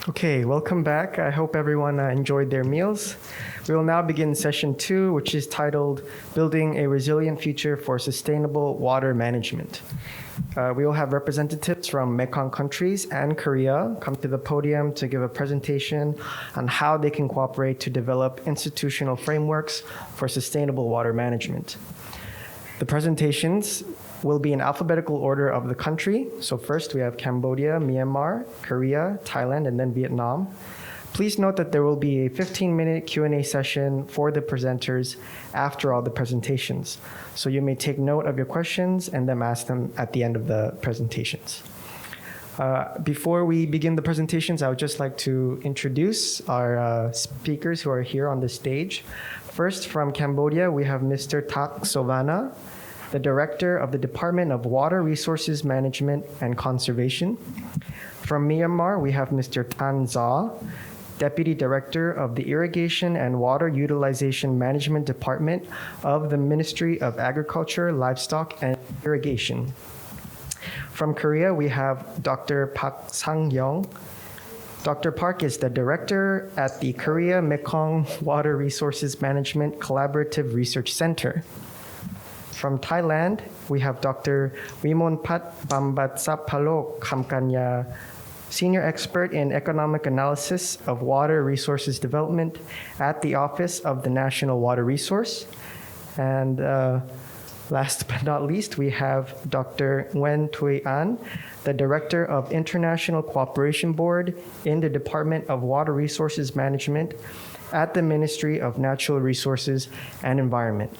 Okay, welcome back. I hope everyone enjoyed their meals. We will now begin session 2, which is titled Building a Resilient Future for Sustainable Water Management. We will have representatives from Mekong countries and Korea come to the podium to give a presentation on how they can cooperate to develop institutional frameworks for sustainable water management. The presentations will be in alphabetical order of the country. So first we have Cambodia, Myanmar, Korea, Thailand, and then Vietnam. Please note that there will be a 15-minute Q&A session for the presenters after all the presentations. So you may take note of your questions and then ask them at the end of the presentations. Before we begin the presentations, I would just like to introduce our speakers who are here on the stage. First, from Cambodia, we have Mr. Thach Sovanna, the Director of the Department of Water Resources Management and Conservation. From Myanmar, we have Mr. Tan Za, Deputy Director of the Irrigation and Water Utilization Management Department of the Ministry of Agriculture, Livestock, and Irrigation. From Korea, we have Dr. Park Sang-yong. Dr. Park is the Director at the Korea-Mekong Water Resources Management Collaborative Research Center. From Thailand, we have Dr. Wimolpat Bambatsapalo Khamkanya, Senior Expert in Economic Analysis of Water Resources Development at the Office of the National Water Resource. And last but not least, we have Dr. Nguyen Thuy, the Director of International Cooperation Board in the Department of Water Resources Management at the Ministry of Natural Resources and Environment.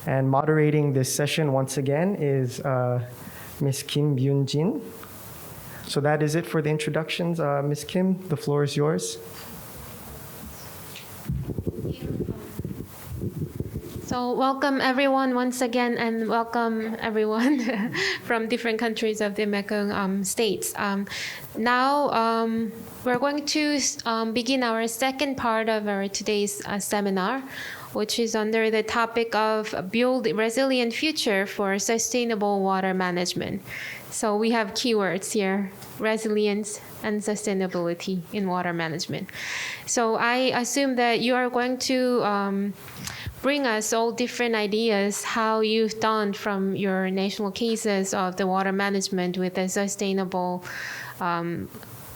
And moderating this session once again is Ms. Kim Byun-jin. So that is it for the introductions. Ms. Kim, the floor is yours. So welcome everyone once again, and welcome everyone from different countries of the Mekong states. Now we're going to begin our second part of our today's seminar, which is under the topic of Build a Resilient Future for Sustainable Water Management. So we have keywords here: resilience and sustainability in water management. So I assume that you are going to bring us all different ideas how you've done from your national cases of the water management with a sustainable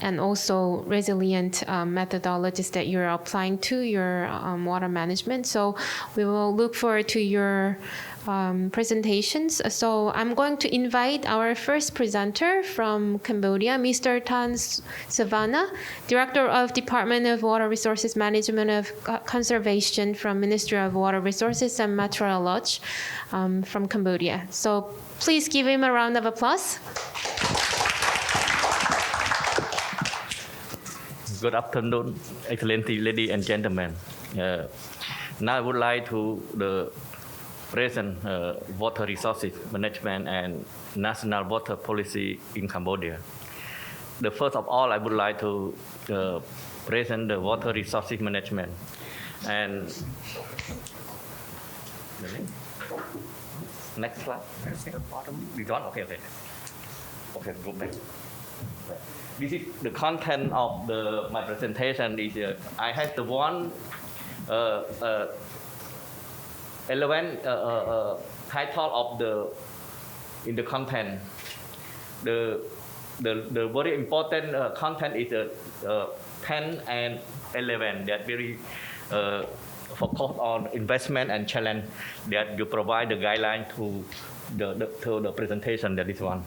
and also resilient methodologies that you're applying to your water management. So we will look forward to your presentations. So I'm going to invite our first presenter from Cambodia, Mr. Tan Sovanna, Director of Department of Water Resources Management of Conservation from Ministry of Water Resources and Meteorology from Cambodia. So please give him a round of applause. Good afternoon, excellent ladies and gentlemen. Now I would like to present water resources management and national water policy in Cambodia. The first of all, I would like to present the water resources management. And next slide. We gone? Okay. Okay, go back. This is the content of my presentation. I have the one relevant title of in the content. The very important content is 10 and 11 that very focus on investment and challenge that you provide the guideline to the presentation. That is one.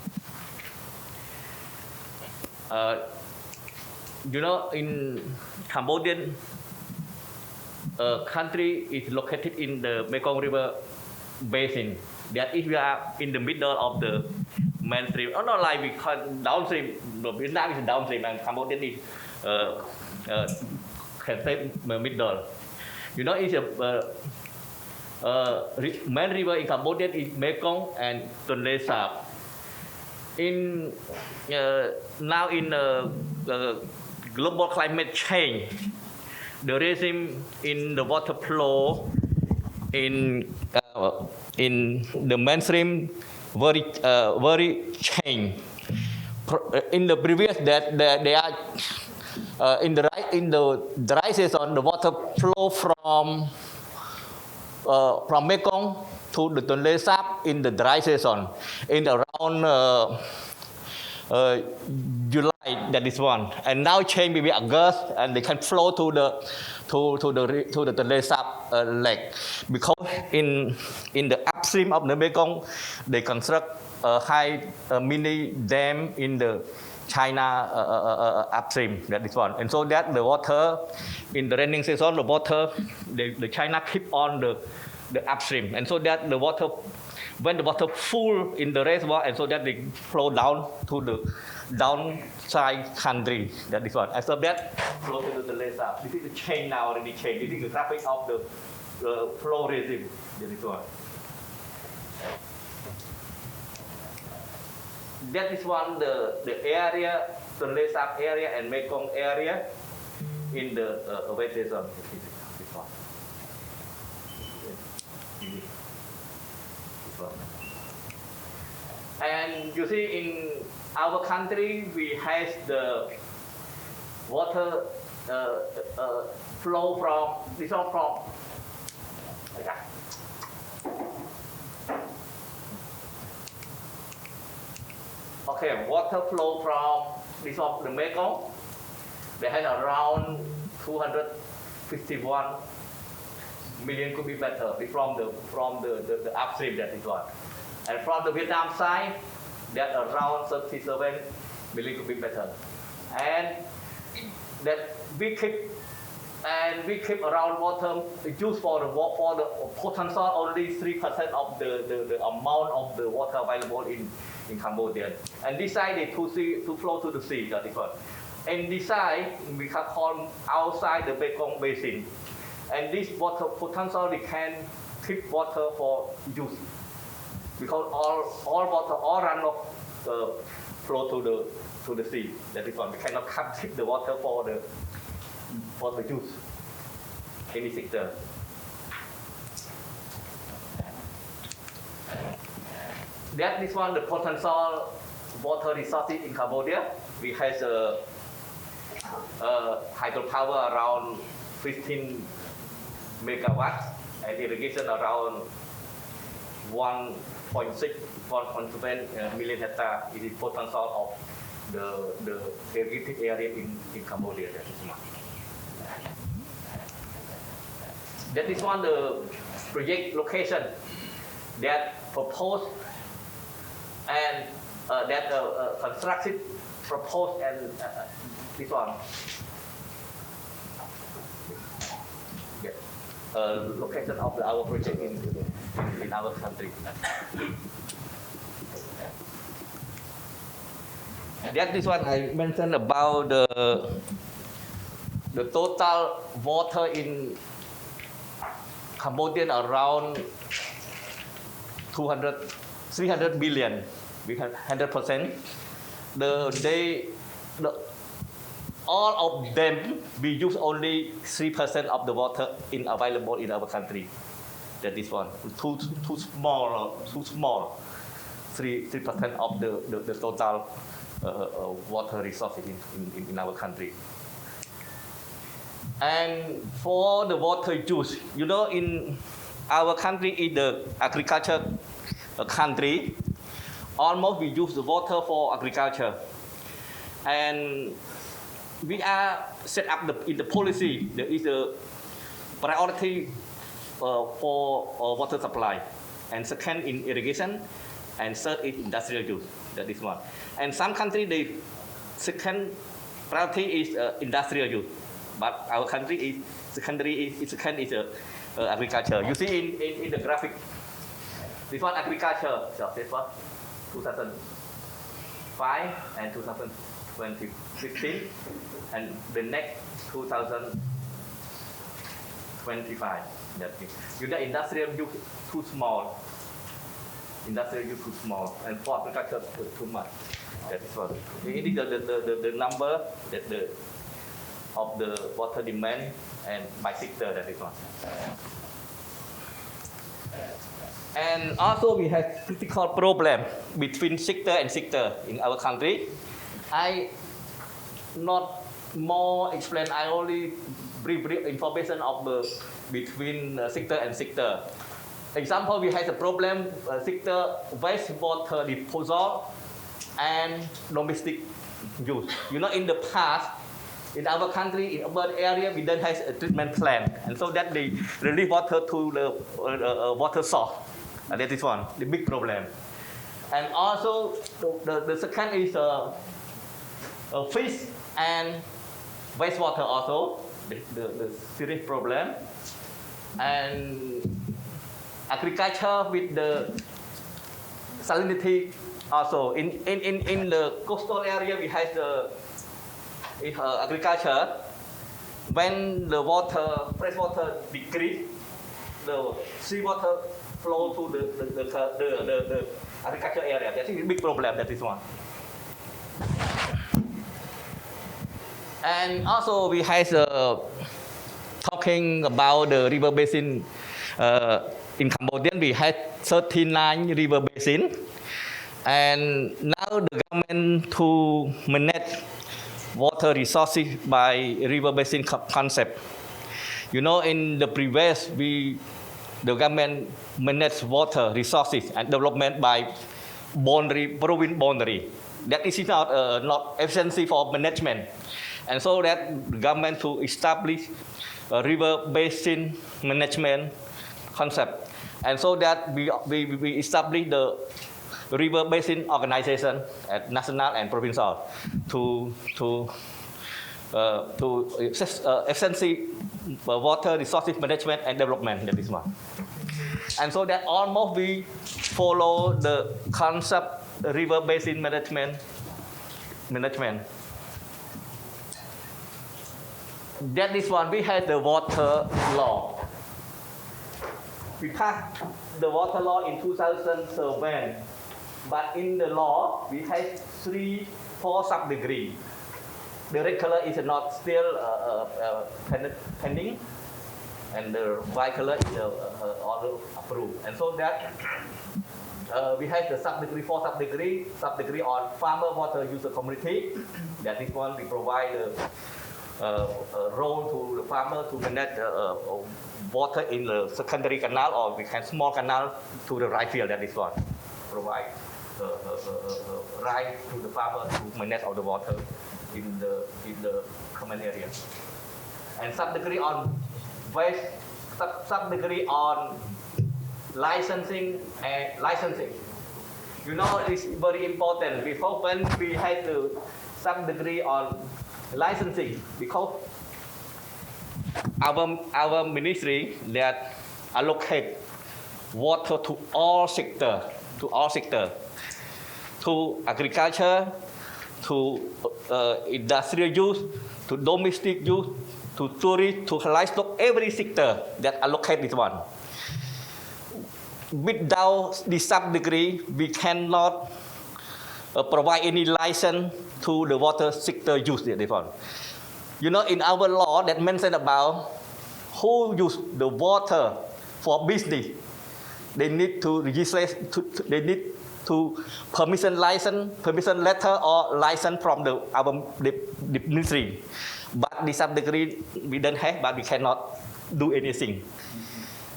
In Cambodian country is located in the Mekong River Basin. That is, we are in the middle of the mainstream. Oh, not like we call downstream. Vietnam is downstream and Cambodia is can say middle. It's a main river in Cambodia is Mekong and Tonle Sap. Now in global climate change, the regime in the water flow in the mainstream very changed. In the previous that they are in the dry season, the water flow from Mekong to the Tonle Sap in the dry season, in around July. That is one, and now change maybe August, and they can flow to the Tonle Sap lake, because in the upstream of the Mekong, they construct a high mini dam in the China upstream. That is one, and so that the water in the rainy season, the water the China keep on the upstream, and so that the water, when the water full in the reservoir, and so that they flow down to the downside country. That is one, and so that flow to the lake. This is the change now already changed. This is the graphic of the flow regime. That is one. That is one, the area, the Tonle Sap area and Mekong area in the wet season. This one. And you see, in our country, we have the water flow from this one from. Okay, water flow from this of the Mekong. They had around 251 million cubic meter from the upstream. That is one, and from the Vietnam side, that around 37 million cubic meter, and that we keep around water used for the potential only 3% of the amount of the water available in Cambodia, and this side is to flow to the sea. That is one. And this side we can call outside the Mekong Basin, and this water potential they can keep water for use, because all water, all runoff flow to the sea. That is one. We cannot keep the water for the use any sector. That is one, the potential water resources in Cambodia. We have hydropower around 15 megawatts and irrigation around 1.7 million hectares. It is potential of the irrigated area in Cambodia. That is one, the project location that proposed and that constructed, proposed, and this one. Location of our project in our country. That is what I mentioned about the total water in Cambodia around 300 billion. We have 100%. All of them, we use only 3% of the water available in our country. That is one. Too small. 3% of the total water resources in our country. And for the water use, in our country is the agriculture country. Almost we use the water for agriculture, and we are set up in the policy. There is a priority for water supply, and second in irrigation, and third in industrial use. That is one. And some country, the second priority is industrial use, but our country is secondary. Second is agriculture. You see in the graphic, this one agriculture. So this one 2005 and 2016, and the next 2025. That means the industrial use too small. Industrial use too small, and for agriculture too much. That is what. It is the number of the water demand and by sector. That is one. And also we have critical problem between sector and sector in our country. I not more explain, I only brief information of the between sector and sector. Example, we have a problem sector wastewater disposal and domestic use. You know, in the past, in our country, in urban area, we don't have a treatment plant, and so that they release water to the water source. That is one, the big problem. And also, the second is fish and wastewater also, the serious problem. And agriculture with the salinity also. In the coastal area, we have the agriculture. When the water, fresh water decrease, the seawater flow to the agriculture area. That is a big problem. That is one. And also we have talking about the river basin. In Cambodia, we had 39 river basin, and now the government to manage water resources by river basin concept. You know, in the previous, the government manage water resources and development by boundary, province boundary. That is not efficiency for management, and so that the government to establish a river basin management concept. And so that we establish the river basin organization at national and provincial to efficiency water resources management and development. That is one. And so that almost we follow the concept river basin management. That is one. We have the water law. We passed the water law in 2007, but in the law we have 4 sub-degree. The red color is not still pending, and the white color is order approved. And so that we have the sub-degree, 4 sub-degree on farmer water user community. That is one we provide a role to the farmer to manage water in the secondary canal, or we can small canal to the right field. That is one. Provide right to the farmer to manage all the water in the common area. And sub-degree on waste, sub-degree on licensing and licensing. You know, it's very important because when we have the sub-degree on licensing, because our ministry that allocate water to all sector, to agriculture, to industrial use, to domestic use, to tourist, to livestock, every sector that allocate this one. Without the sub-degree, we cannot provide any license to the water sector use. This one. You know, in our law that mentioned about who use the water for business, they need to register, they need to permission letter or license from our ministry. But the sub-degree we don't have, but we cannot do anything.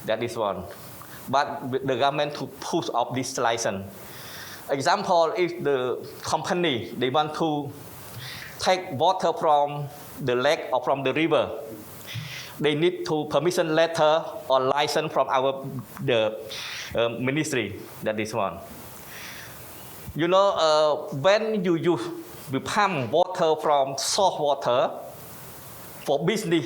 That is one. But the government to push up this license. Example, if the company, they want to take water from the lake or from the river, they need to permission letter or license from the ministry. That is one. You know, when you pump water from source water for business,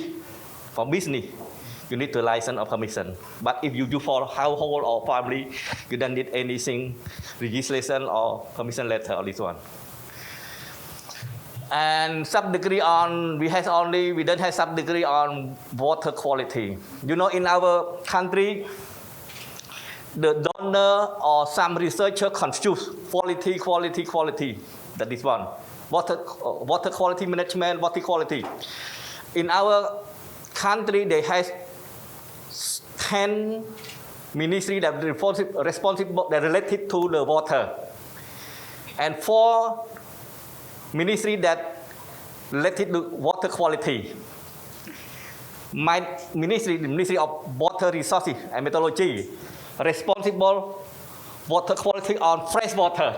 you need to license or permission. But if you do for household or family, you don't need anything, registration or permission letter or this one. And sub-degree on, we don't have sub-degree on water quality. You know, in our country, the donor or some researcher confuse quality. That is one. Water quality management, water quality. In our country, they have 10 ministries that responsible that related to the water, and 4 ministries that related to water quality. My ministry, the Ministry of Water Resources and Meteorology, responsible water quality on fresh water.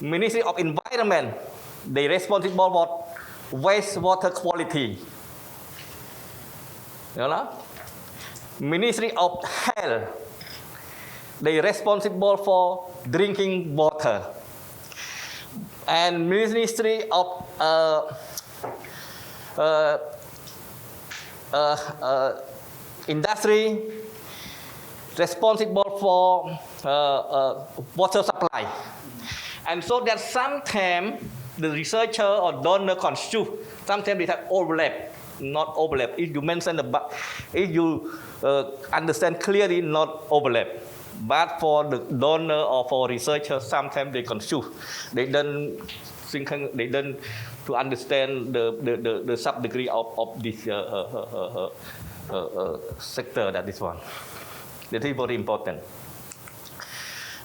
Ministry of Environment, they responsible for wastewater quality. You know? Ministry of Health, they responsible for drinking water. And Ministry of Industry, responsible for water supply. And so that sometimes the researcher or donor consume, sometimes they have overlap, not overlap. If you mention about, if you understand clearly, not overlap. But for the donor or for researcher, sometimes they consume. They don't think, they don't to understand the sub degree of this sector. That is one. That is very important.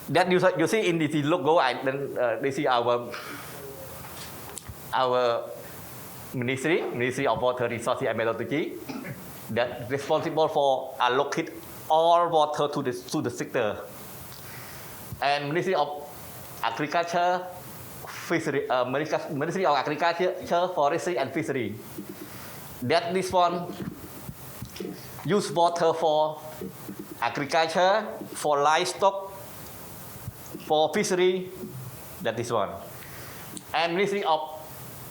That you see in the logo, they see our Ministry of Water Resources and Meteorology, that responsible for allocate all water to the sector. And Ministry of Agriculture, Fishery, Ministry of Agriculture, Forestry and Fishery. That this one use water for agriculture, for livestock, for fishery. That is one. And Ministry of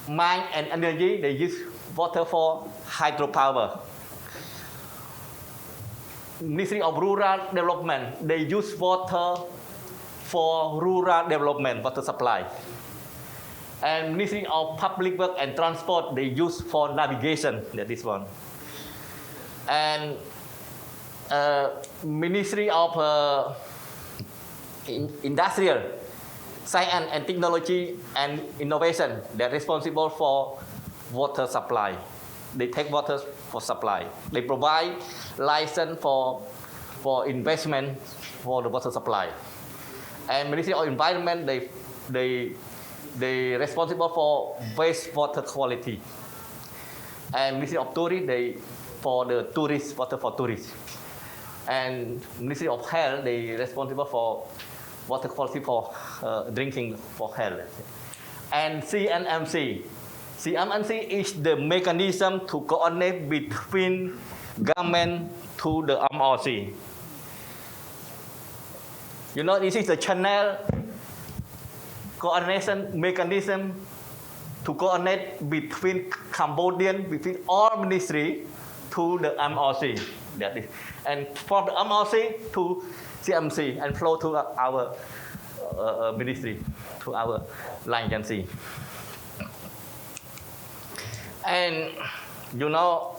Mine and Energy, they use water for hydropower. Ministry of Rural Development, they use water for rural development, water supply. And Ministry of Public Works and Transport, they use for navigation. That is one. And Ministry of Industrial, Science and Technology and Innovation, they're responsible for water supply. They take water for supply. They provide license for investment for the water supply. And Ministry of Environment, they responsible for wastewater quality. And Ministry of Tourism, they for the tourist water for tourists. And Ministry of Health, they responsible for water quality for drinking for health. And CNMC. CNMC is the mechanism to coordinate between government to the ROC. You know, this is the channel coordination mechanism to coordinate between Cambodian, between all ministry to the MRC. That is. And from the MRC to CMC and flow to our ministry, to our line agency. And you know,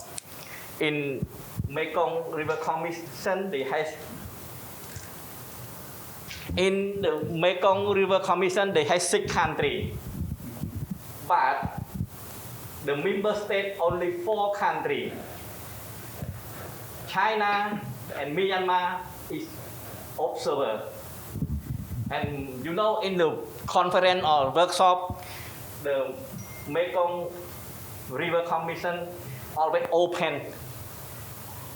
in Mekong River Commission, they have in the Mekong River Commission, they have 6 countries, but the member state only 4 countries. China and Myanmar is observer. And you know, in the conference or workshop, the Mekong River Commission always open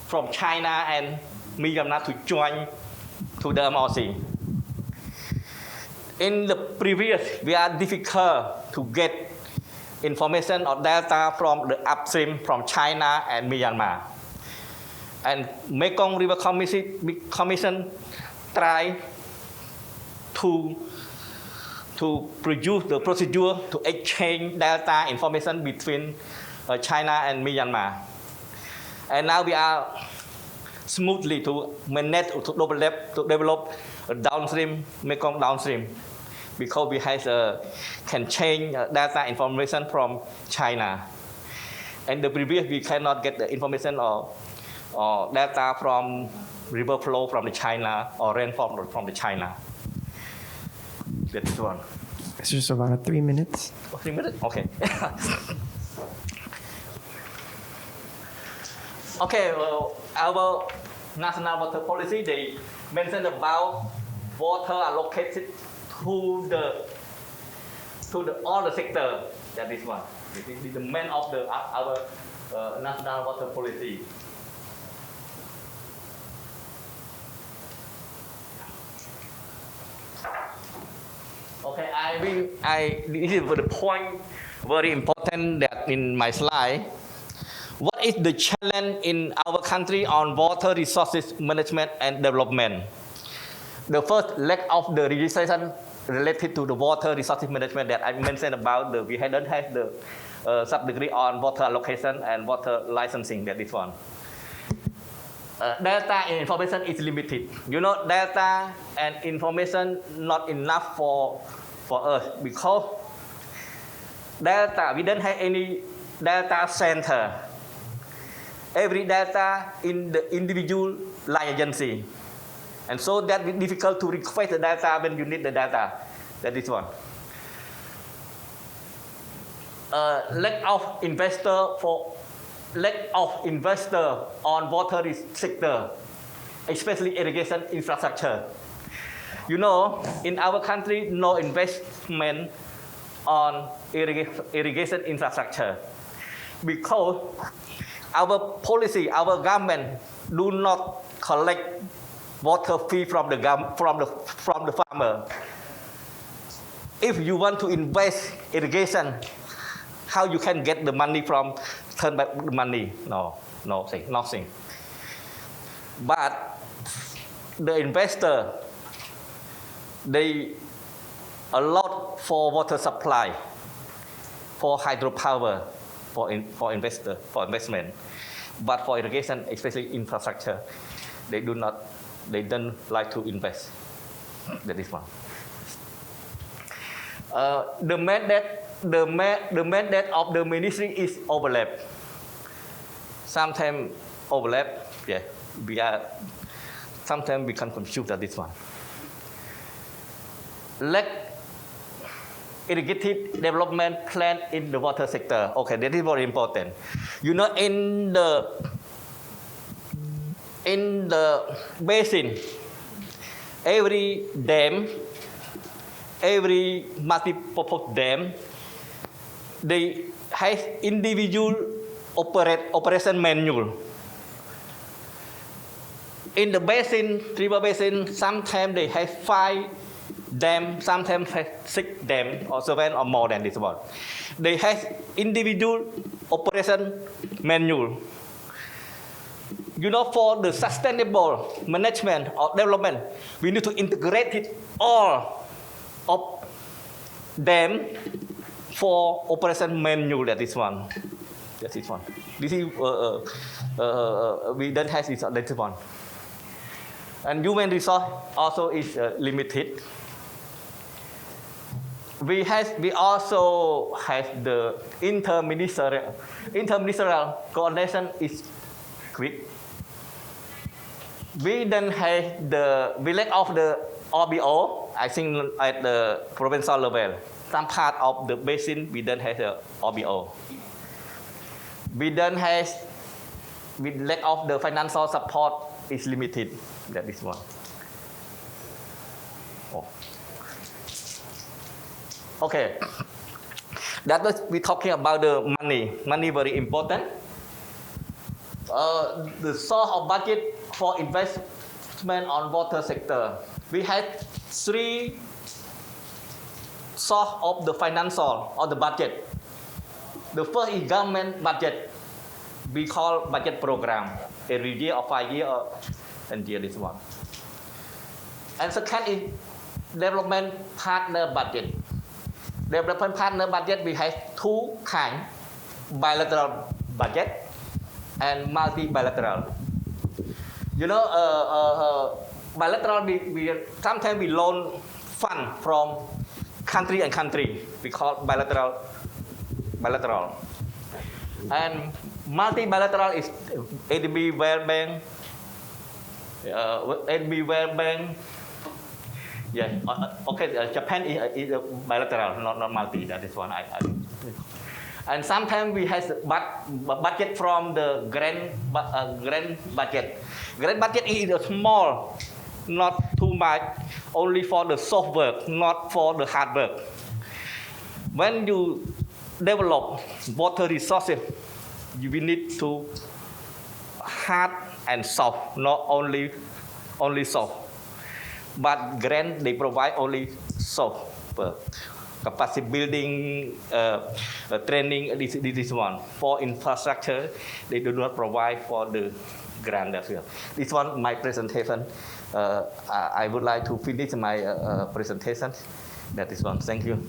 from China and Myanmar to join to the MRC. In the previous, we are difficult to get information or data from the upstream from China and Myanmar. And Mekong River Commission try to produce the procedure to exchange data information between China and Myanmar. And now we are smoothly to manage to develop a downstream Mekong downstream, because we can change data information from China. And the previous we cannot get the information or data from river flow from the China or rainfall from the China. That's one. Mr. Sovanna, 3 minutes. Oh, 3 minutes? Okay. Okay, well, our national water policy, they mentioned about water allocated to to all the sector. That is one. This is the main of our national water policy. Okay, this is the point very important that in my slide. What is the challenge in our country on water resources management and development? The first, lack of the legislation related to the water resources management that I mentioned about. We don't have the sub-degree on water allocation and water licensing. That is one. Data and information is limited. You know, data and information not enough for us because data, we don't have any data center. Every data in the individual line agency. And so that is difficult to request the data when you need the data. That is one. Lack of investor on water sector, especially irrigation infrastructure. You know, in our country, no investment on irrigation infrastructure because our policy, our government do not collect water fee from the farmer. If you want to invest irrigation, how you can get the money from turn back the money? Nothing. But the investor, they allot for water supply, for hydropower, for investment. But for irrigation, especially infrastructure, they don't like to invest. That is one. The mandate of the ministry is overlap. Sometimes overlap, sometimes we can confuse that this one. Lack irrigative development plan in the water sector. Okay, that is very important. You know, in the basin, every dam, every multi-purpose dam, they have individual operation manual. In the basin, river basin, sometimes they have 5 dam, sometimes have 6 dam or 7 or more than this one. They have individual operation manual. You know, for the sustainable management or development, we need to integrate it all of them for operation manual. That is one. That is one. This is we don't have this one. And human resource also is limited. We also have the interministerial coordination is quick. We then have we lack of the RBO, I think at the provincial level. Some part of the basin, we don't have the RBO. We lack of the financial support is limited. That is one. Okay. That was we talking about the money. Money very important. The source of budget for investment on water sector. We had 3 source of the financial or the budget. The first is government budget. We call budget program. Every year or 5 years or 10 years this one. And second is development partner budget. Development partner budget we have 2 kinds: bilateral budget and multi-bilateral. You know, bilateral we sometimes we loan fund from country and country. We call bilateral. And multi-bilateral is ADB World Bank. Yeah. Okay. Japan is a bilateral, not multi. That is one. And sometimes we have budget from the grand budget. Grand budget is small, not too much, only for the soft work, not for the hard work. when you develop water resources, you will need to hard and soft, not only soft. But grant they provide only soft. Capacity building, training, this one. For infrastructure, they do not provide for the grant as well. This one, my presentation. I would like to finish my presentation. That is one. Thank you.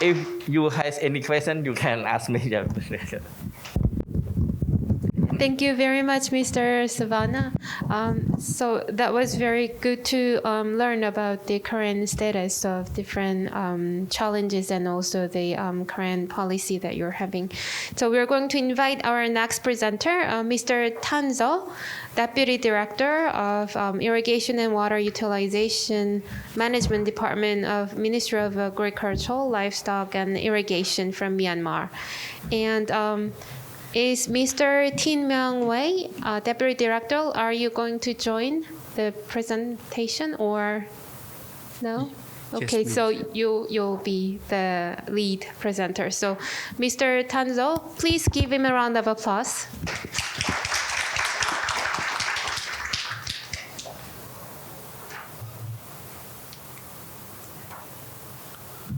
If you have any question, you can ask me. Thank you very much, Mr. Sovanna. So that was very good to learn about the current status of different challenges and also the current policy that you're having. So we're going to invite our next presenter, Mr. Tanzo, Deputy Director of Irrigation and Water Utilization Management Department of Ministry of Agriculture, Livestock and Irrigation from Myanmar. And is Mr. Tin Myung Wei, Deputy Director, are you going to join the presentation or no? Okay, Yes, so you'll be the lead presenter. So Mr. Tanzo, please give him a round of applause.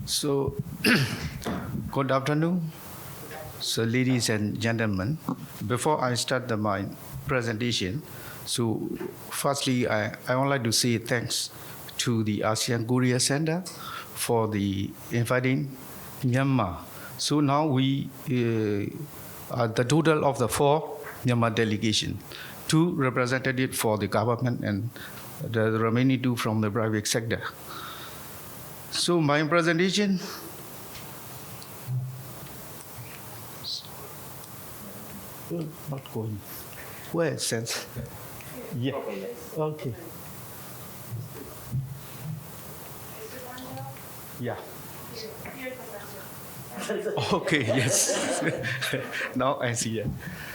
So, good afternoon. So, ladies and gentlemen, before I start my presentation, so firstly, I would like to say thanks to the ASEAN-Korea Center for the inviting Myanmar. So now we are the total of the 4 Myanmar delegation, 2 representatives for the government and the remaining 2 from the private sector. So my presentation. Not going. Where is sense? Yeah. Okay. Yeah. Okay. Yes. Now I see it.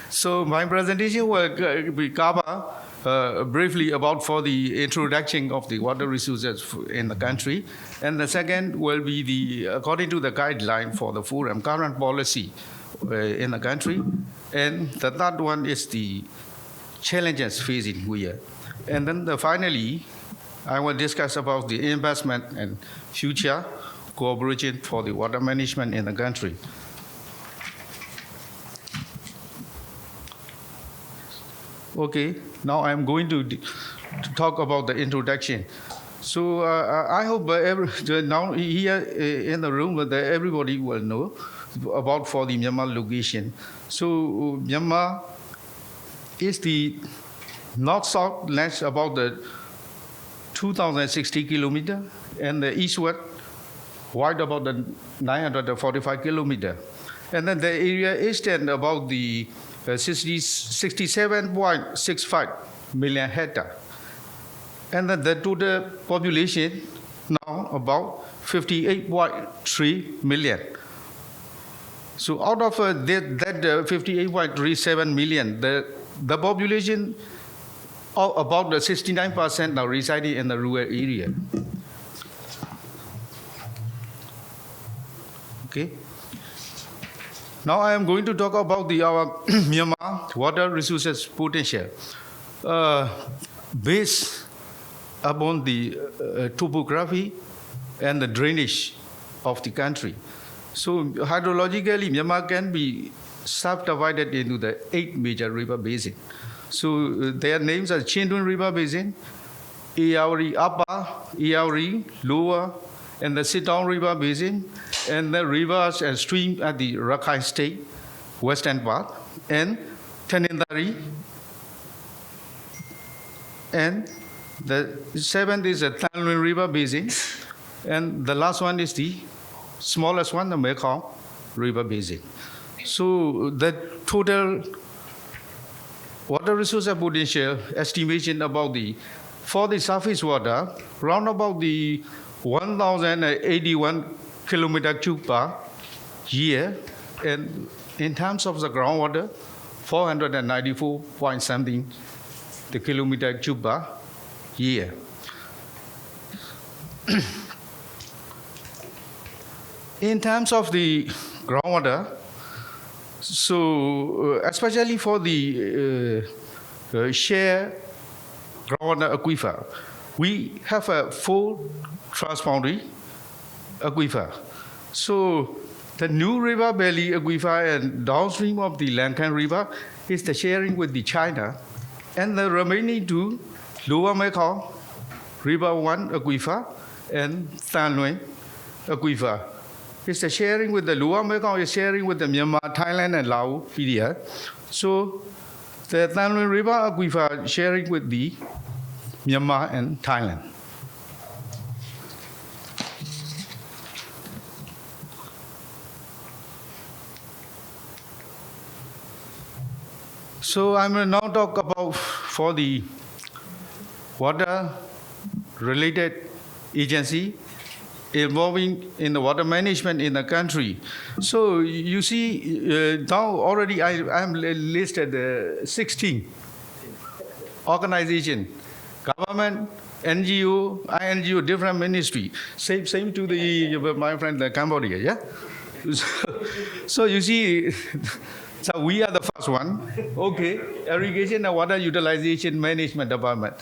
So my presentation will be cover briefly about for the introduction of the water resources in the country, and the second will be the according to the guideline for the forum current policy in the country, and the third one is the challenges facing here, and then finally I will discuss about the investment and future cooperation for the water management in the country. Okay, now I'm going to talk about the introduction. So I hope now here in the room that everybody will know about for the Myanmar location. So Myanmar is the north-south length about the 2,060 kilometer, and the eastward wide about the 945 kilometer. And then the area is then about the 67.65 million hectare. And then the total population now about 58.3 million. So out of that 58.37 million, the population of about the 69% now residing in the rural area. Okay. Now I am going to talk about our Myanmar water resources potential. Based upon the topography and the drainage of the country. So hydrologically, Myanmar can be subdivided into the 8 major river basins. So their names are Chindun River Basin, Eauri Upper, Eauri Lower, and the Sitong River Basin, and the rivers and streams at the Rakhine State, western part, and Tanindari. And the 7th is the Thang River Basin, and the last one is the smallest one, the Mekong River Basin. So the total water resource potential estimation about for the surface water, round about the 1,081 kilometer cube per year, and in terms of the groundwater, 494 point something the kilometer cube per year. In terms of the groundwater, so especially for the share groundwater aquifer, we have a full transboundary aquifer. So the new river valley aquifer and downstream of the Lankan River is the sharing with the China, and the remaining two, Lower Mekong, River 1 aquifer, and Thuy aquifer. It's the sharing with the Lower Mekong is sharing with the Myanmar, Thailand, and Laos area. So the Thuy River aquifer sharing with the Myanmar and Thailand. So I will now talk about for the water-related agency involving in the water management in the country. So you see, now already I am listed 16 organization, government, NGO, INGO, different ministry. Same to the my friend Cambodia, yeah. So you see. So we are the first one, okay, Irrigation and Water Utilization Management Department.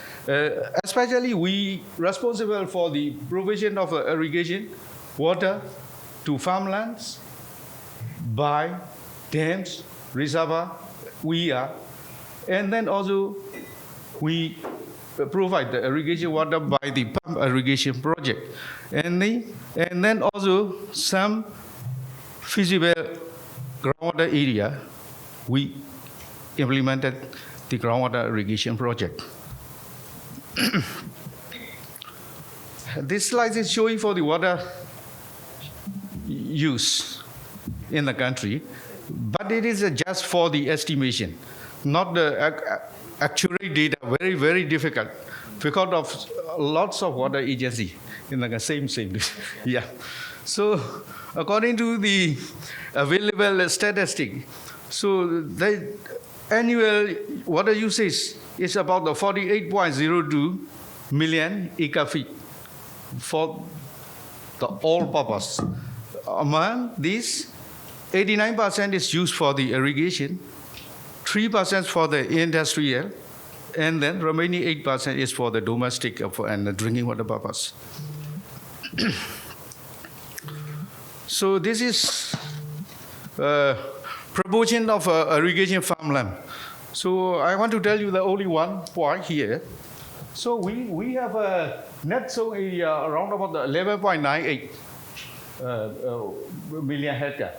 Especially we responsible for the provision of irrigation, water to farmlands, by dams, reservoir, we are. And then also we provide the irrigation water by the pump irrigation project. And then also some feasible groundwater area, we implemented the groundwater irrigation project. This slide is showing for the water use in the country, but it is just for the estimation, not the accurate data, very, very difficult because of lots of water agency in the same. Yeah. So according to the available statistic, so the annual water usage is about the 48.02 million acre feet for the all purpose. Among these, 89% is used for the irrigation, 3% for the industrial, and then remaining 8% is for the domestic and the drinking water purpose. So this is proportion of irrigation farmland. So I want to tell you the only one point here. So we have a net soil area around about 11.98 million hectare.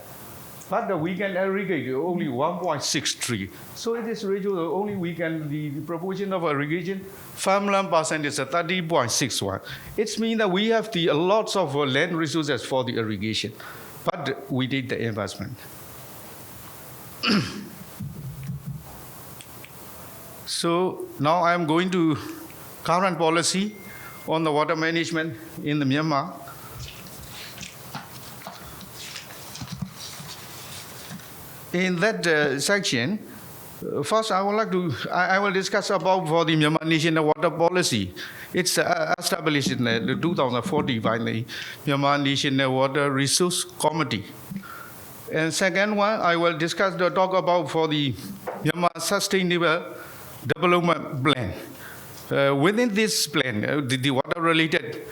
But we can irrigate only 1.63. So it is ratio only we can, the proportion of irrigation farmland percent is 30.61. It means that we have the lots of land resources for the irrigation, but we did the investment. So now I am going to current policy on the water management in the Myanmar. In that section, first I would like to, I will discuss about for the Myanmar National Water Policy. It's established in 2014 by the Myanmar National Water Resource Committee. And second one, I will discuss the talk about for the Myanmar Sustainable Development Plan. Within this plan, the water-related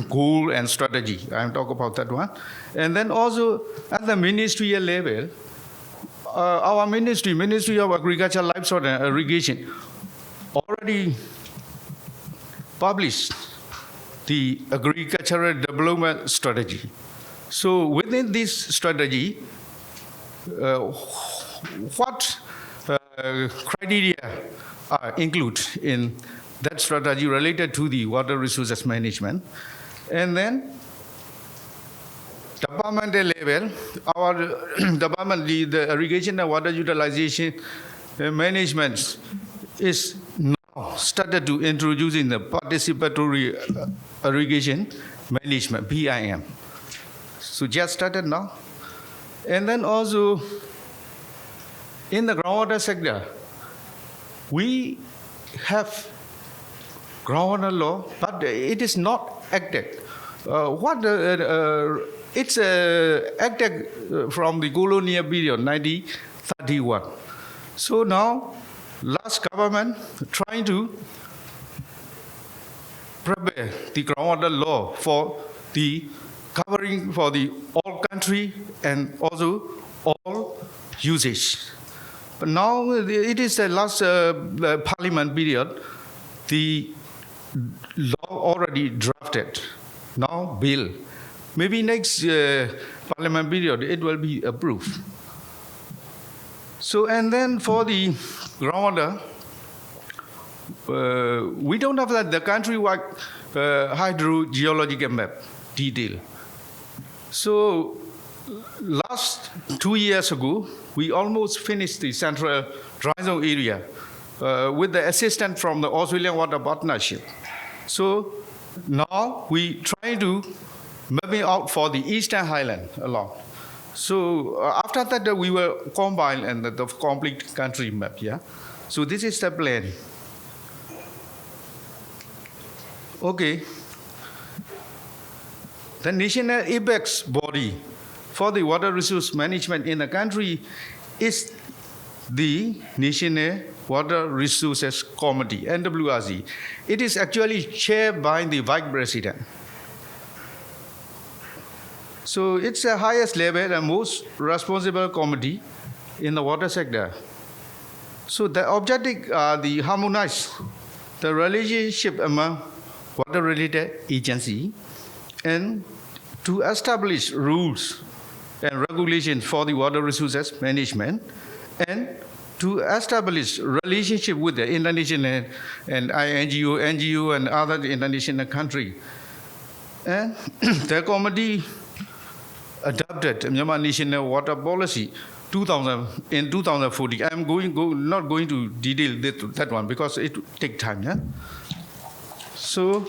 goal and strategy, I will talk about that one. And then also at the ministerial level, our Ministry of Agriculture, Livestock and Irrigation already published the agricultural development strategy. So within this strategy, what criteria are included in that strategy related to the water resources management? And then departmental level, our department, the irrigation and water utilization management is now started to introducing the participatory irrigation management, PIM. So just started now. And then also in the groundwater sector, we have groundwater law, but it is not acted. It's acted from the colonial period, 1931. So now, last government trying to prepare the groundwater law for the covering for the all country and also all usage. But now it is the last parliament period. The law already drafted. Now bill. Maybe next parliament period it will be approved. So and then for the groundwater, we don't have the countrywide hydrogeological map detail. So last 2 years ago, we almost finished the central dry zone area with the assistance from the Australian Water Partnership. So now we try to map it out for the Eastern Highland along. So after that, we will combine and the complete country map. Yeah. So this is the plan. Okay. The national apex body for the water resource management in the country is the National Water Resources Committee, NWRC. It is actually chaired by the Vice President. So it's the highest level and most responsible committee in the water sector. So the objective are the harmonize the relationship among water-related agencies and to establish rules and regulations for the water resources management and to establish relationship with the international and NGO and other international countries. And the committee adopted Myanmar National Water Policy in 2014. I'm not going to detail that one because it takes time. Yeah? So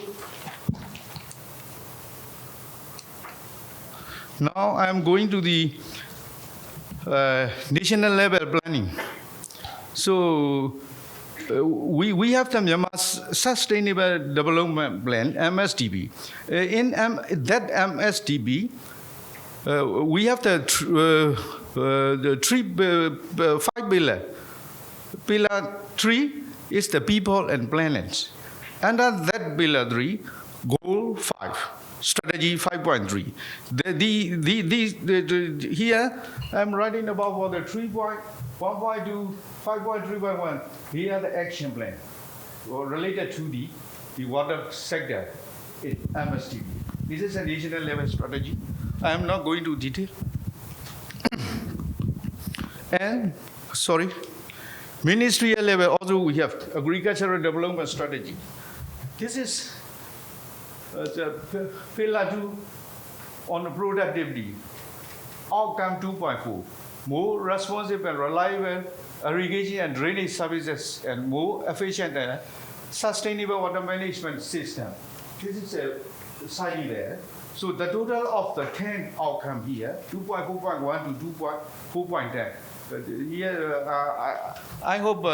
now I'm going to the national level planning. So we have the Myanmar Sustainable Development Plan, MSDP. In that MSDP, we have the 5 pillars. Pillar 3 is the people and planets. Under that pillar 3, goal 5, strategy 5.3. Here I'm writing about for the 3.1.2, 5.3.1. Here the action plan related to the water sector in MSDP. This is a national level strategy. I am not going to detail. And ministerial level also we have agricultural development strategy. This is the pillar 2 on the productivity. Outcome 2.4, more responsive and reliable irrigation and drainage services and more efficient and sustainable water management system. This is a slide there. So the total of the 10 outcome here, 2.4.1 to 2.4.10. Here, I hope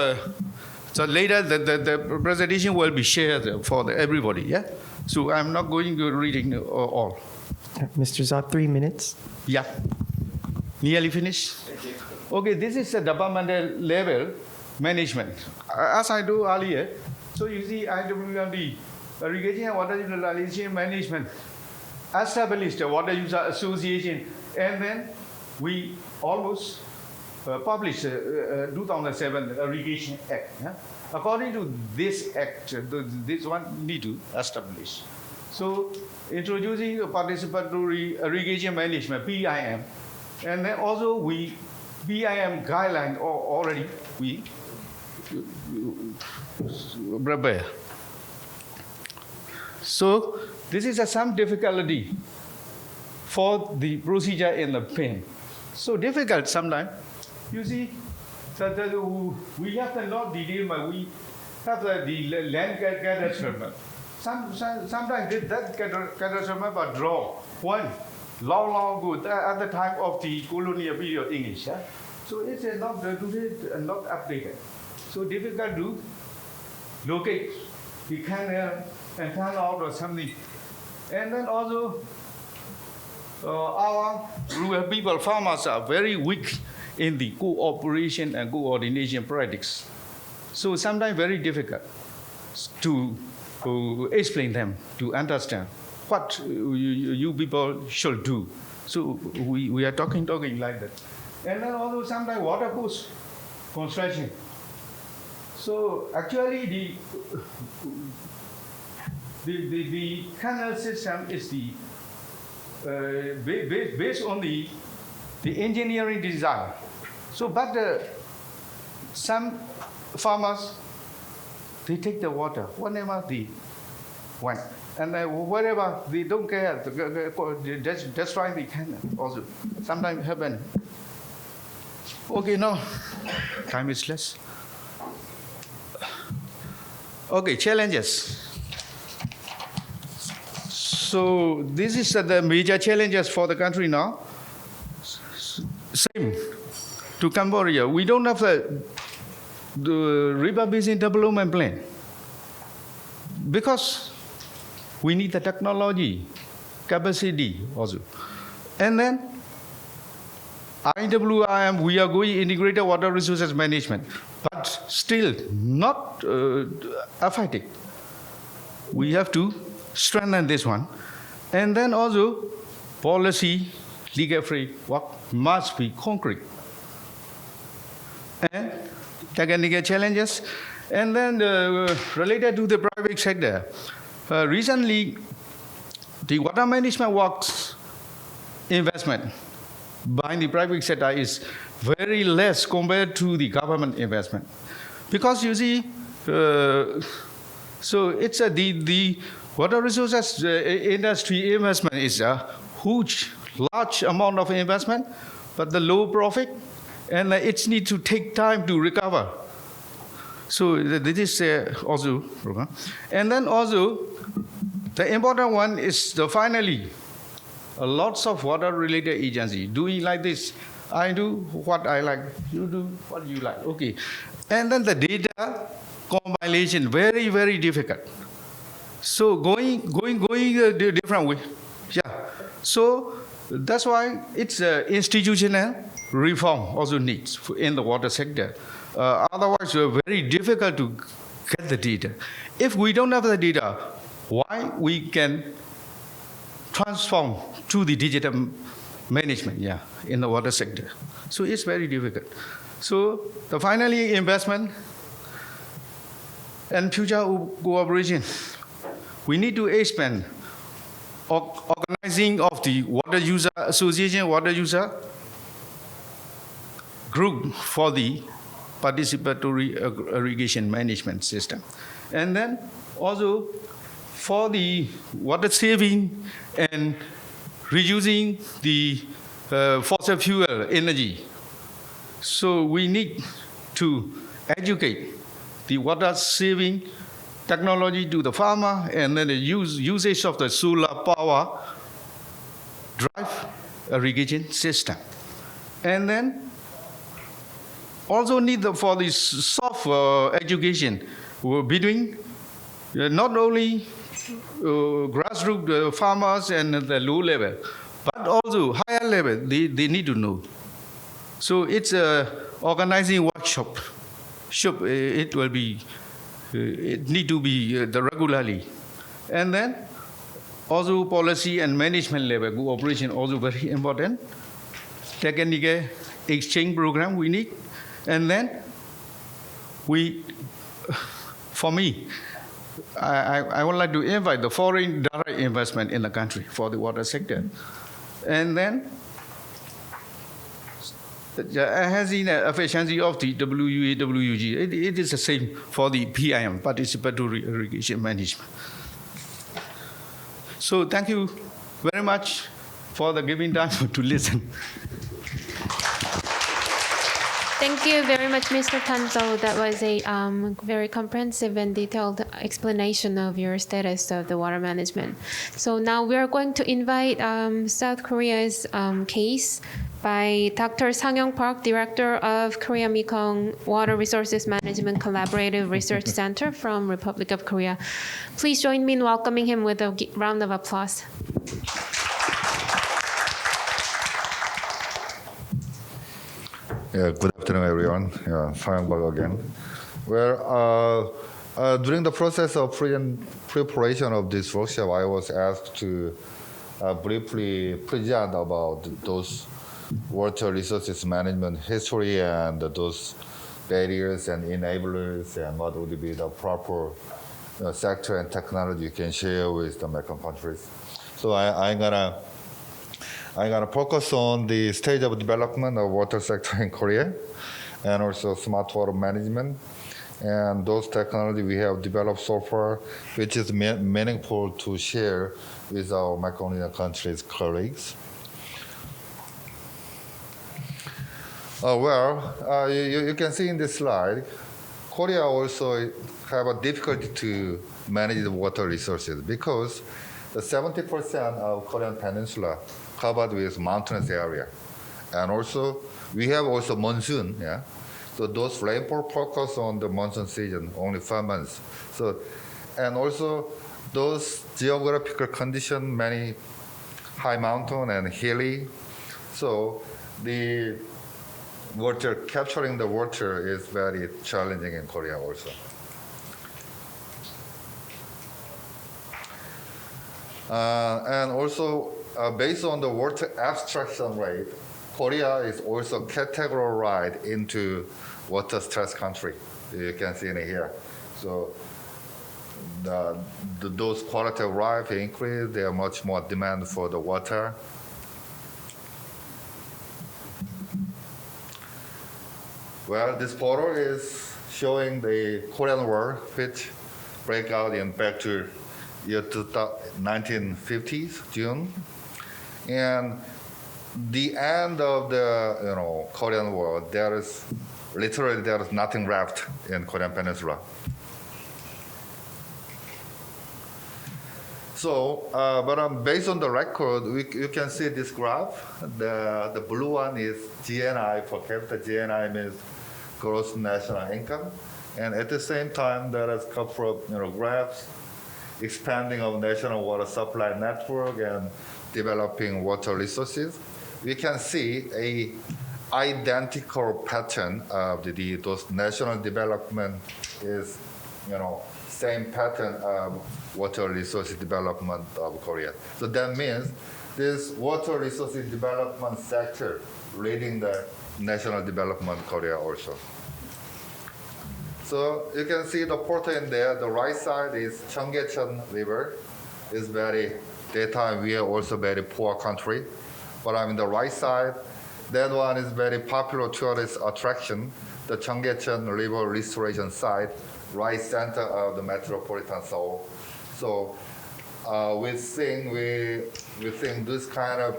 so later the presentation will be shared for everybody. Yeah. So I'm not going to reading all. Mr. Zha, 3 minutes. Yeah. Nearly finished. Okay, this is the departmental level management. As I do earlier, so you see IWMD, Irrigation and Water Utilization Management, established a Water User Association, and then we almost published 2007 Irrigation Act. Yeah? According to this act, this one need to establish. So introducing a participatory irrigation management, PIM, and then also we PIM guideline already we prepare. So this is some difficulty for the procedure in the PIM. So difficult sometimes. You see, we have the not detail, but we have the land catastrophe. Sometimes that catastrophe are drawn one long ago at the time of the colonial period English. Yeah? So it's not today not updated. So difficult to locate the canal and turn out or something. And then also, our rural people, farmers are very weak in the cooperation and coordination practice. So sometimes very difficult to explain them, to understand what you people should do. So we are talking like that. And then also sometimes water course construction. So actually the canal system is based on the engineering design. So but some farmers, they take the water whenever they want. And wherever they don't care, that's why they can also sometimes happen. Okay, now time is less. Okay, challenges. So this is the major challenges for the country now. Same to Cambodia. We don't have the river basin development plan because we need the technology, capacity also. And then IWIM, we are going integrated water resources management, but still not effective. We have to strengthen this one. And then also policy, legal framework must be concrete. And technical challenges. And then related to the private sector, recently the water management works investment by the private sector is very less compared to the government investment. Because you see, so it's the water resources industry investment is a large amount of investment, but the low profit, and it needs to take time to recover. So this is also problem. And then also, the important one is finally, lots of water-related agencies doing like this. I do what I like, you do what you like. Okay. And then the data compilation, very, very difficult. So going a different way. Yeah. So that's why it's institutional reform also needs in the water sector. Otherwise, it's very difficult to get the data. If we don't have the data, why we can transform to the digital management, in the water sector. So it's very difficult. So finally, investment and future cooperation. We need to expand organizing of the water user association, water user group for the participatory irrigation management system. And then also for the water saving and reducing the fossil fuel energy. So we need to educate the water saving technology to the farmer, and then the usage of the solar power drive irrigation system. And then also need for this soft education between not only grassroots farmers and the low level, but also higher level, they need to know. So it's organizing workshop. It will be, it need to be regularly. And then also policy and management level cooperation also very important. Technical exchange program we need. And then for me, I would like to invite the foreign direct investment in the country for the water sector. And then enhancing the efficiency of the WUA, WUG. It is the same for the PIM, participatory irrigation management. So thank you very much for the giving time to listen. Thank you very much, Mr. Tanzo. That was a very comprehensive and detailed explanation of your status of the water management. So now we are going to invite South Korea's case by Dr. Sang-Yong Park, Director of Korea-Mekong Water Resources Management Collaborative Research Center from Republic of Korea. Please join me in welcoming him with a round of applause. Yeah, good afternoon, everyone. Yeah, Sang-Yong Park again. Well, during the process of preparation of this workshop, I was asked to briefly present about those water resources management history and those barriers and enablers and what would be the proper sector and technology you can share with the Mekong countries. So I'm gonna focus on the stage of development of water sector in Korea and also smart water management and those technology we have developed so far, which is meaningful to share with our Mekong countries' colleagues. You can see in this slide, Korea also have a difficulty to manage the water resources because the 70% of Korean peninsula covered with mountainous area. And also, we have also monsoon, yeah? So those rainfall focus on the monsoon season, only 5 months. So, and also those geographical conditions, many high mountain and hilly. So the water, capturing the water is very challenging in Korea also. And also, based on the water abstraction rate, Korea is also categorized into water stress country. You can see it here. So those quality of life increase, there are much more demand for the water. Well, this photo is showing the Korean War, which break out in back to year 1950s, June. And the end of the Korean War, there is nothing left in Korean Peninsula. So, but based on the record, you can see this graph. The blue one is GNI per capita. GNI means gross national income, and at the same time, there is a couple of graphs expanding of national water supply network and developing water resources. We can see a identical pattern of those national development is, same pattern of water resources development of Korea. So that means this water resources development sector leading the national development Korea also. So you can see the photo in there. The right side is Cheonggyecheon River. It's daytime we are also very poor country. But on the right side, that one is very popular tourist attraction, the Cheonggyecheon River Restoration Site, right center of the metropolitan Seoul. So we think this kind of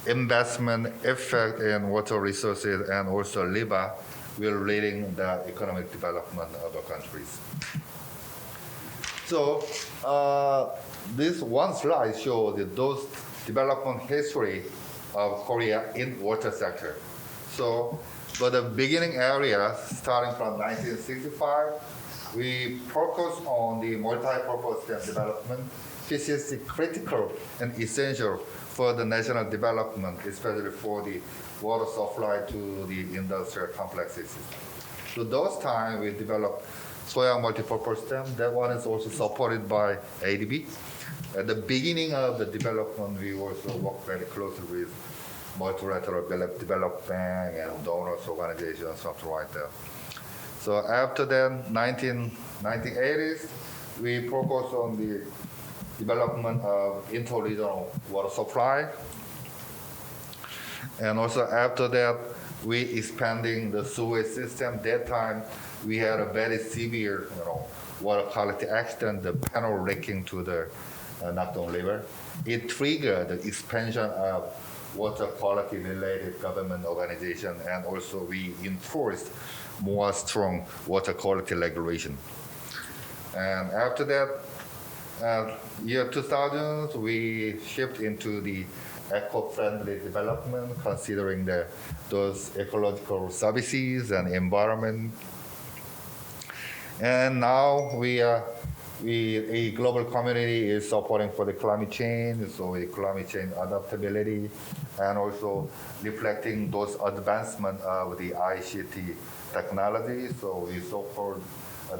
investment effect in water resources and also labor will leading the economic development of the countries. So this one slide shows those development history of Korea in water sector. So for the beginning area, starting from 1965, we focus on the multi-purpose dam development, which is critical and essential for the national development, especially for the water supply to the industrial complexes. So those times we developed Soya multi-purpose dam. That one is also supported by ADB. At the beginning of the development, we also work very closely with multilateral development bank and donors organizations, something like that. So after that, 1980s, we focus on the development of interregional water supply. And also after that, we expanding the sewage system. That time, we had a very severe, water quality accident, the panel leaking to the Nakdong River. It triggered the expansion of water quality related government organization, and also we enforced more strong water quality regulation. And after that, year 2000, we shift into the eco-friendly development, considering those ecological services and environment. And now a global community is supporting for the climate change, so a climate change adaptability, and also reflecting those advancement of the ICT technology. So we so-called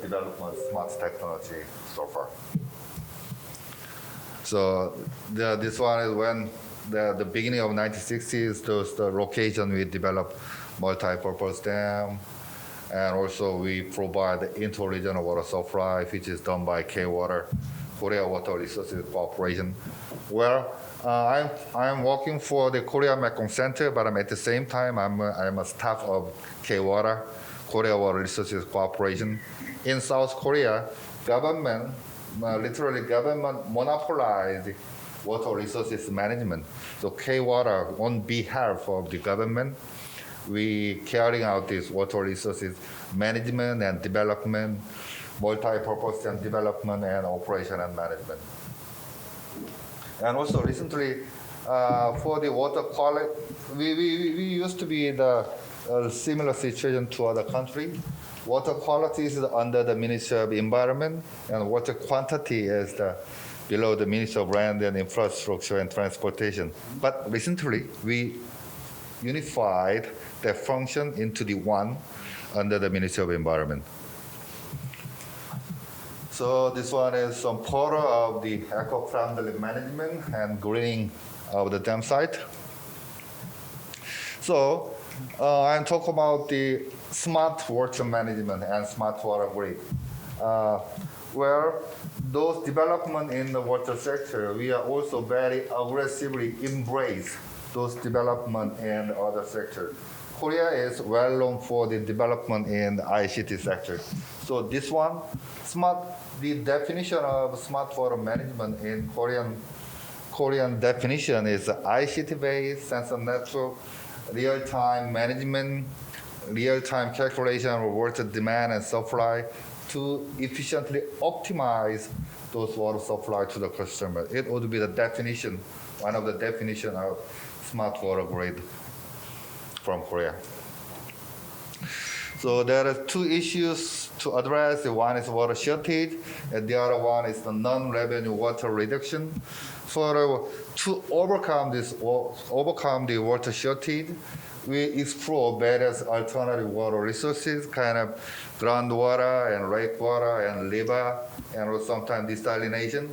development smart technology so far. So this one is when the beginning of 1960s, the location we developed multi-purpose dam, and also we provide the inter-regional water supply, which is done by K-Water, Korea Water Resources Corporation, where I'm working for the Korea-Mekong Center, but at the same time, I'm a staff of K-Water, Korea Water Resources Corporation. In South Korea, government monopolized water resources management. So K-Water, on behalf of the government, we carrying out this water resources management and development, multi-purpose and development and operation and management. And also recently, for the water quality, we used to be in the similar situation to other countries. Water quality is under the Ministry of Environment, and water quantity is below the Ministry of Land and Infrastructure and Transportation. But recently, we unified their function into the one under the Ministry of Environment. So this one is some photo of the eco-friendly management and greening of the dam site. So I'm talking about the smart water management and smart water grid, where those development in the water sector, we are also very aggressively embrace those development in other sector. Korea is well known for the development in the ICT sector. So this one, the definition of smart water management in Korean definition is ICT-based sensor network, real-time management, real-time calculation of water demand and supply to efficiently optimize those water supply to the customer. It would be the definition, one of the definition of smart water grid from Korea. So there are two issues to address. One is water shortage, and the other one is the non-revenue water reduction. So to overcome the water shortage, we explore various alternative water resources, kind of groundwater and lake water and river, and sometimes desalination.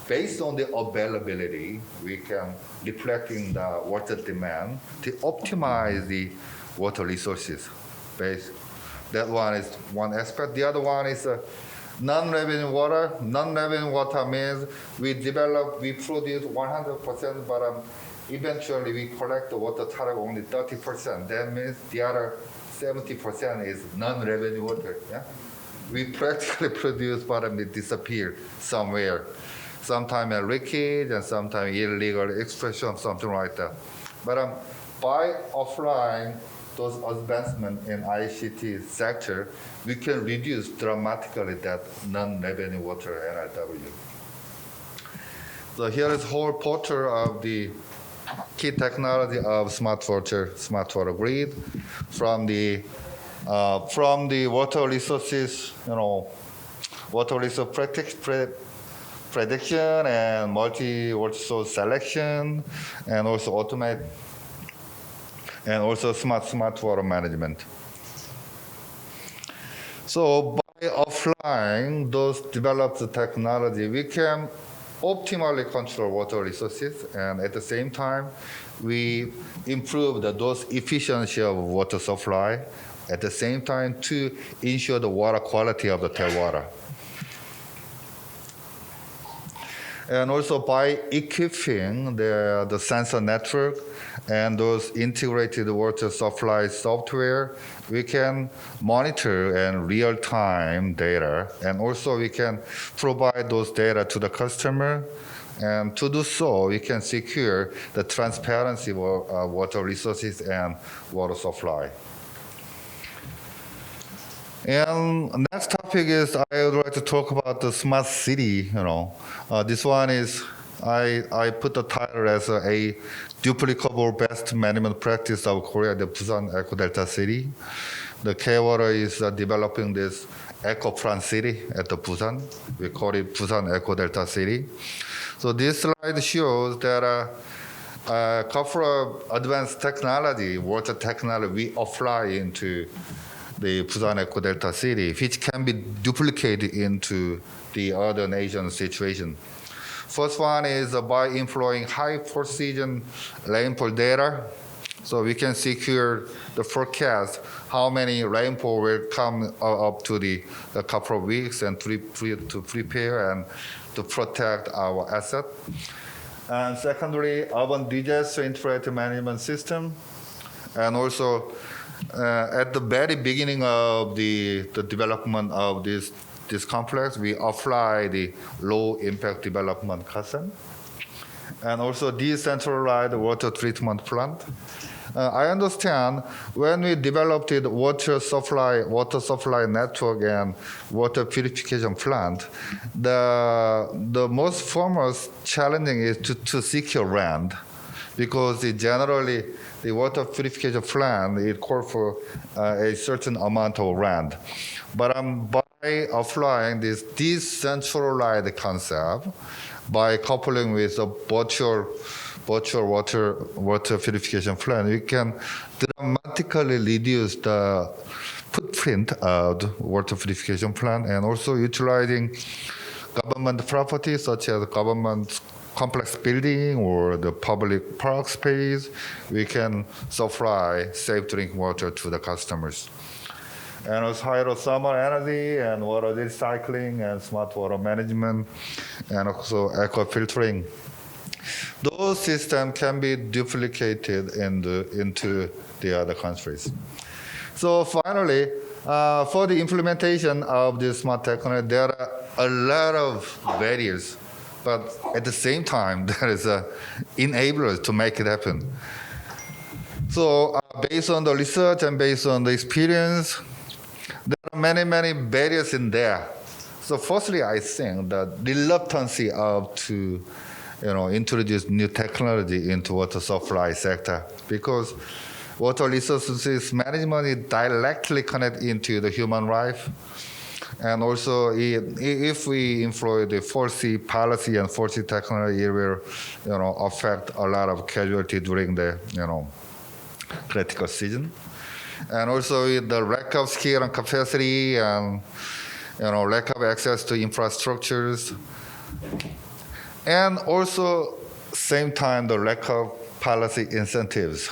Based on the availability, we can reflecting the water demand to optimize the water resources. That one is one aspect. The other one is non-revenue water. Non-revenue water means we produce 100%, but eventually we collect the water tariff only 30%. That means the other 70% is non-revenue water. Yeah? We practically produce, but it disappear somewhere. Sometimes a leakage and sometimes illegal extraction, something like that. But by applying those advancements in ICT sector, we can reduce dramatically that non-revenue water NRW. So here is whole picture of the key technology of smart water grid from the water resources, water resource prediction and multi-water source selection, and also automate, and also smart water management. So by applying those developed technology, we can optimally control water resources, and at the same time, we improve the dose efficiency of water supply, at the same time to ensure the water quality of the tailwater. And also by equipping the sensor network and those integrated water supply software, we can monitor and real-time data, and also we can provide those data to the customer. And to do so, we can secure the transparency of water resources and water supply. And next topic is I would like to talk about the smart city. This one is I put the title as a duplicable best management practice of Korea, the Busan Eco Delta City. The K-Water is developing this Eco Front City at the Busan. We call it Busan Eco Delta City. So this slide shows that a couple of advanced technology, water technology, we apply into the Busan Eco Delta City, which can be duplicated into the other nation situation. First one is by employing high precision rainfall data, so we can secure the forecast how many rainfall will come up to the couple of weeks and to prepare and to protect our asset. And secondly, urban disaster integrated management system, and also at the very beginning of the development of this complex, we apply the low impact development concept, and also decentralized water treatment plant. I understand when we developed the water supply network and water purification plant, the most foremost challenging is to secure land, because generally the water purification plant, it calls for a certain amount of land. But by applying this decentralized concept, by coupling with a virtual water purification plant, we can dramatically reduce the footprint of the water purification plant, and also utilizing government properties such as government complex building or the public park space, we can supply safe drinking water to the customers. And also hydrothermal energy and water recycling and smart water management, and also eco filtering. Those systems can be duplicated into the other countries. So finally, for the implementation of this smart technology, there are a lot of barriers, but at the same time, there is enablers to make it happen. So based on the research and based on the experience, there are many, many barriers in there. So firstly, I think the reluctance to introduce new technology into water supply sector, because water resources management is directly connected into the human life. And also, if we employ the 4C policy and 4C technology, it will, affect a lot of casualty during the, critical season. And also, with the lack of skill and capacity, and lack of access to infrastructures, and also, same time, the lack of policy incentives.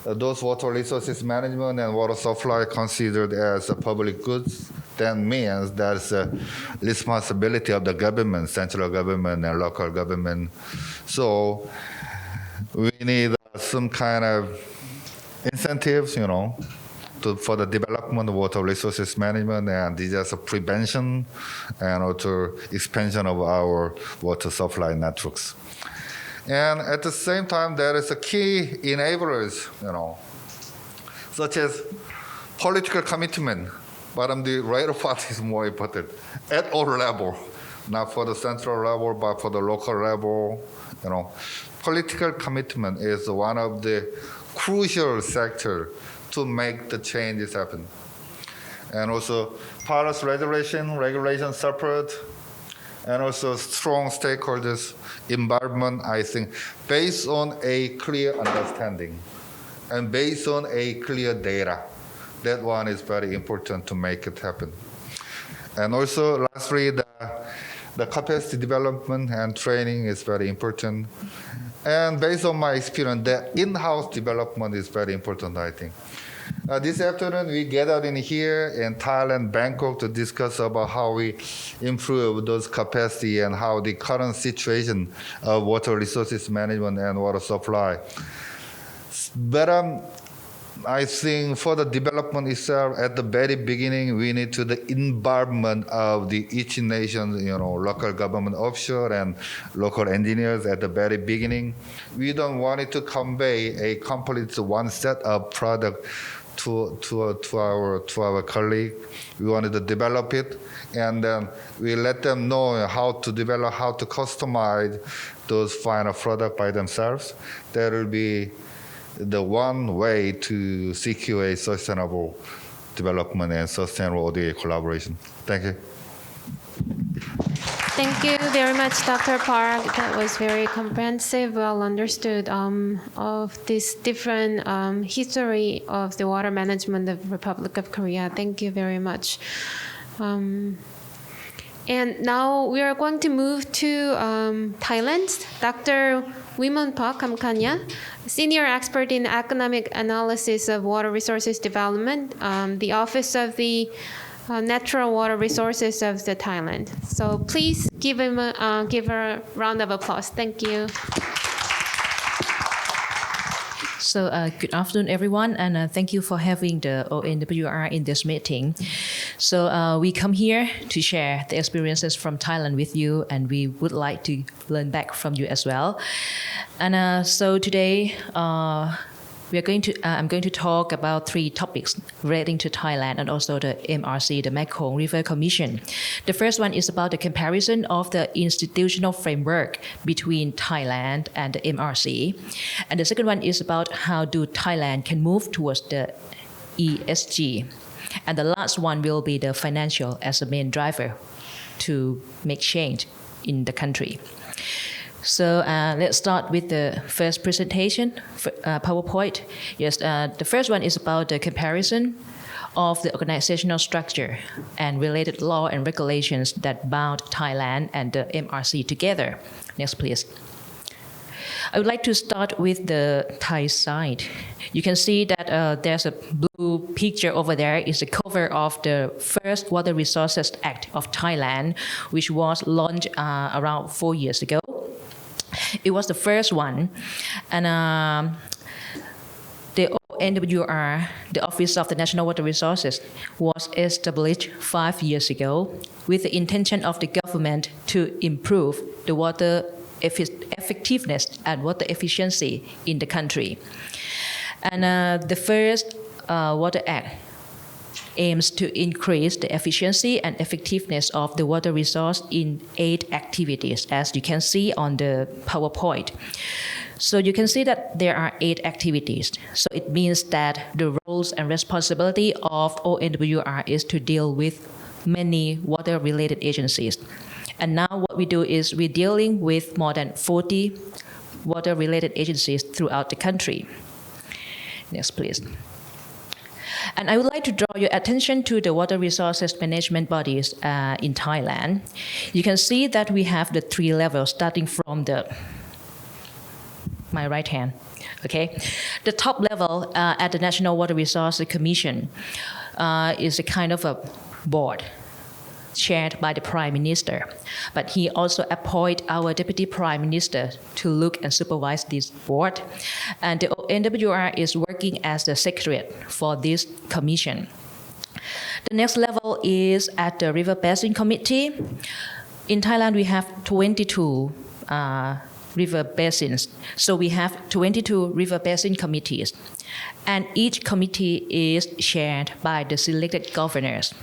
Those water resources management and water supply considered as a public goods, then means that's a responsibility of the government, central government and local government. So we need some kind of incentives, for the development of water resources management and disaster prevention, and also expansion of our water supply networks. And at the same time, there is a key enablers, such as political commitment. But the right part is more important at all level, not for the central level, but for the local level. Political commitment is one of the crucial sectors to make the changes happen. And also policy regulation support, and also strong stakeholders involvement, I think, based on a clear understanding and based on a clear data. That one is very important to make it happen. And also, lastly, the capacity development and training is very important. And based on my experience, the in-house development is very important, I think. This afternoon, we gathered in here in Thailand, Bangkok, to discuss about how we improve those capacity and how the current situation of water resources management and water supply. But I think for the development itself, at the very beginning, we need to the involvement of each nation, local government offshore and local engineers at the very beginning. We don't want it to convey a complete one set of product to our colleague. We wanted to develop it, and then we let them know how to develop, how to customize those final product by themselves. That will be the one way to secure a sustainable development and sustainable ODA collaboration. Thank you. Thank you very much, Dr. Park. That was very comprehensive, well understood of this different history of the water management of the Republic of Korea. Thank you very much. And now we are going to move to Thailand. Dr. Wimolpat Khamkanya, senior expert in economic analysis of water resources development, the Office of the Natural Water Resources of the Thailand. So please give her a round of applause. Thank you. So good afternoon, everyone, and thank you for having the ONWR in this meeting. So we come here to share the experiences from Thailand with you, and we would like to learn back from you as well. And so today, I'm going to talk about 3 topics relating to Thailand and also the MRC, the Mekong River Commission. The first one is about the comparison of the institutional framework between Thailand and the MRC. And the second one is about how do Thailand can move towards the ESG. And the last one will be the financial as a main driver to make change in the country. So let's start with the first presentation, PowerPoint. Yes, the first one is about the comparison of the organizational structure and related law and regulations that bound Thailand and the MRC together. Next, please. I would like to start with the Thai side. You can see that there's a blue picture over there. It's the cover of the first Water Resources Act of Thailand, which was launched around 4 years ago. It was the first one, and the ONWR, the Office of the National Water Resources, was established 5 years ago with the intention of the government to improve the water effectiveness and water efficiency in the country. And the first Water Act aims to increase the efficiency and effectiveness of the water resource in 8 activities, as you can see on the PowerPoint. So you can see that there are 8 activities. So it means that the roles and responsibility of ONWR is to deal with many water-related agencies. And now what we do is we're dealing with more than 40 water-related agencies throughout the country. Next, please. And I would like to draw your attention to the water resources management bodies in Thailand. You can see that we have the 3 levels starting from my right hand. Okay, the top level at the National Water Resources Commission is a kind of a board chaired by the Prime Minister. But he also appointed our Deputy Prime Minister to look and supervise this board. And the ONWR is working as the secretariat for this commission. The next level is at the River Basin Committee. In Thailand, we have 22 river basins. So we have 22 river basin committees. And each committee is chaired by the selected governors.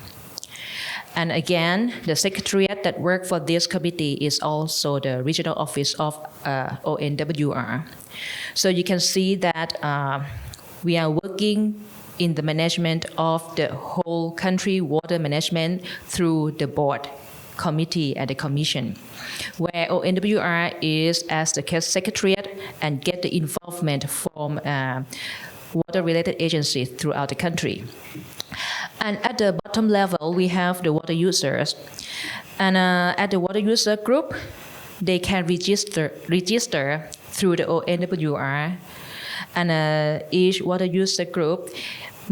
And again, the secretariat that work for this committee is also the regional office of ONWR. So you can see that we are working in the management of the whole country water management through the board, committee, and the commission, where ONWR is as the secretariat and get the involvement from water-related agencies throughout the country. And at the bottom level, we have the water users. And at the water user group, they can register through the ONWR. And each water user group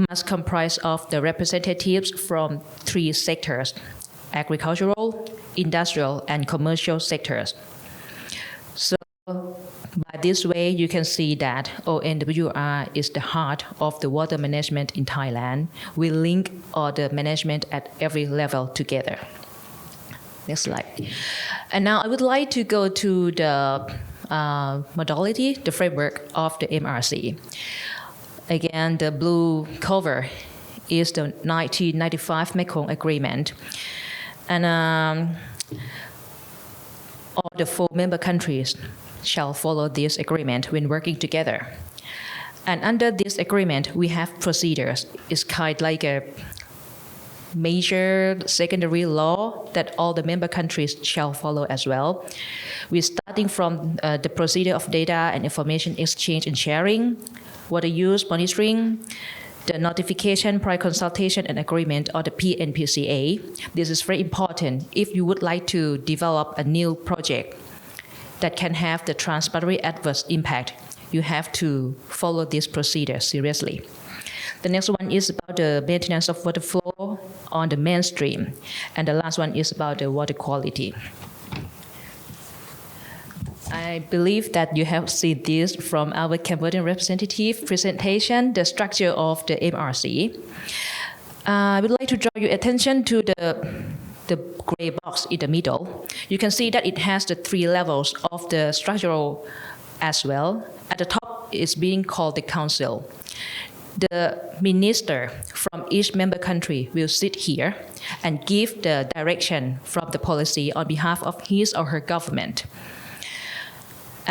must comprise of the representatives from 3 sectors: agricultural, industrial, and commercial sectors. So by this way, you can see that ONWR is the heart of the water management in Thailand. We link all the management at every level together. Next slide. And now I would like to go to the modality, the framework of the MRC. Again, the blue cover is the 1995 Mekong Agreement. And all the 4 member countries shall follow this agreement when working together. And under this agreement, we have procedures. It's kind of like a major secondary law that all the member countries shall follow as well. We're starting from the procedure of data and information exchange and sharing, water use monitoring, the notification, prior consultation and agreement, or the PNPCA. This is very important if you would like to develop a new project that can have the transboundary adverse impact. You have to follow this procedure seriously. The next one is about the maintenance of water flow on the mainstream. And the last one is about the water quality. I believe that you have seen this from our Cambodian representative presentation, the structure of the MRC. I would like to draw your attention to the gray box in the middle. You can see that it has the 3 levels of the structural as well. At the top is being called the council. The minister from each member country will sit here and give the direction from the policy on behalf of his or her government.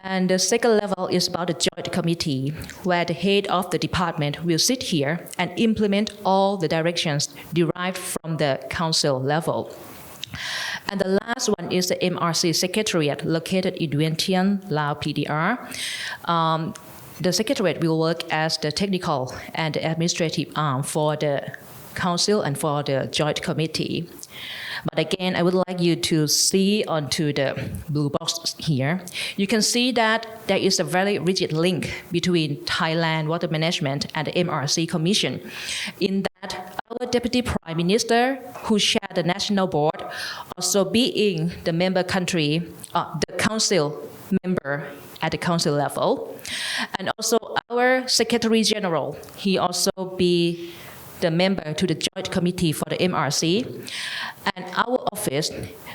And the second level is about the joint committee, where the head of the department will sit here and implement all the directions derived from the council level. And the last one is the MRC Secretariat located in Vientiane, Laos, PDR. The Secretariat will work as the technical and the administrative arm for the council and for the joint committee. But again, I would like you to see onto the blue box here. You can see that there is a very rigid link between Thailand Water Management and the MRC Commission, in that our Deputy Prime Minister, who chairs the National Board, also being the member country, the council member at the council level. And also our Secretary General, he also be the member to the joint committee for the MRC. And our office,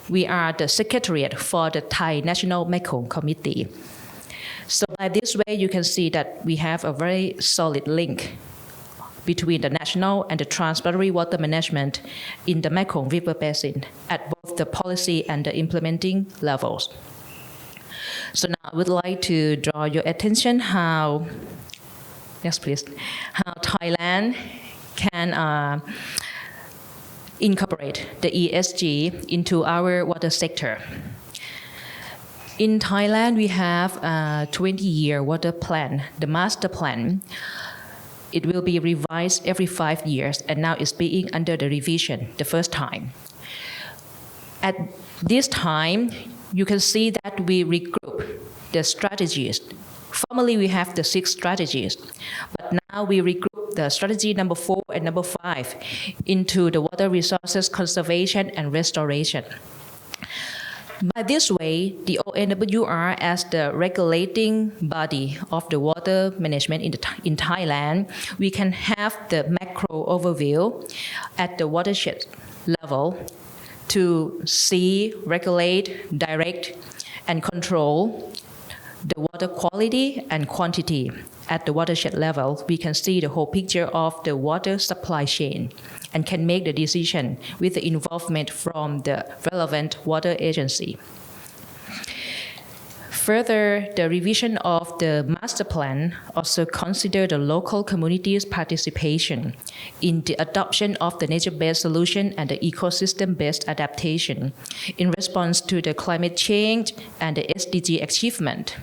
we are the secretariat for the Thai National Mekong Committee. So by this way, you can see that we have a very solid link between the national and the transboundary water management in the Mekong River Basin at both the policy and the implementing levels. So now I would like to draw your attention how Thailand can incorporate the ESG into our water sector. In Thailand, we have a 20-year water plan, the master plan. It will be revised every 5 years, and now it's being under the revision the first time. At this time, you can see that we regroup the strategies. Formerly, we have the 6 strategies, but now we regroup the strategy number 4 and number 5 into the water resources conservation and restoration. By this way, the ONWR, as the regulating body of the water management in Thailand, we can have the macro overview at the watershed level to see, regulate, direct, and control the water quality and quantity. At the watershed level, we can see the whole picture of the water supply chain and can make the decision with the involvement from the relevant water agency. Further, the revision of the master plan also consider the local community's participation in the adoption of the nature-based solution and the ecosystem-based adaptation in response to the climate change and the SDG achievement.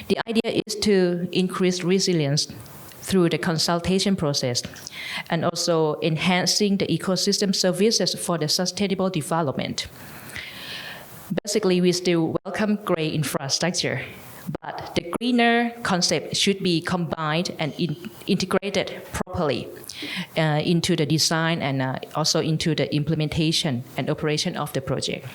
The idea is to increase resilience through the consultation process and also enhancing the ecosystem services for the sustainable development. Basically, we still welcome gray infrastructure, but the greener concept should be combined and integrated properly into the design and also into the implementation and operation of the project.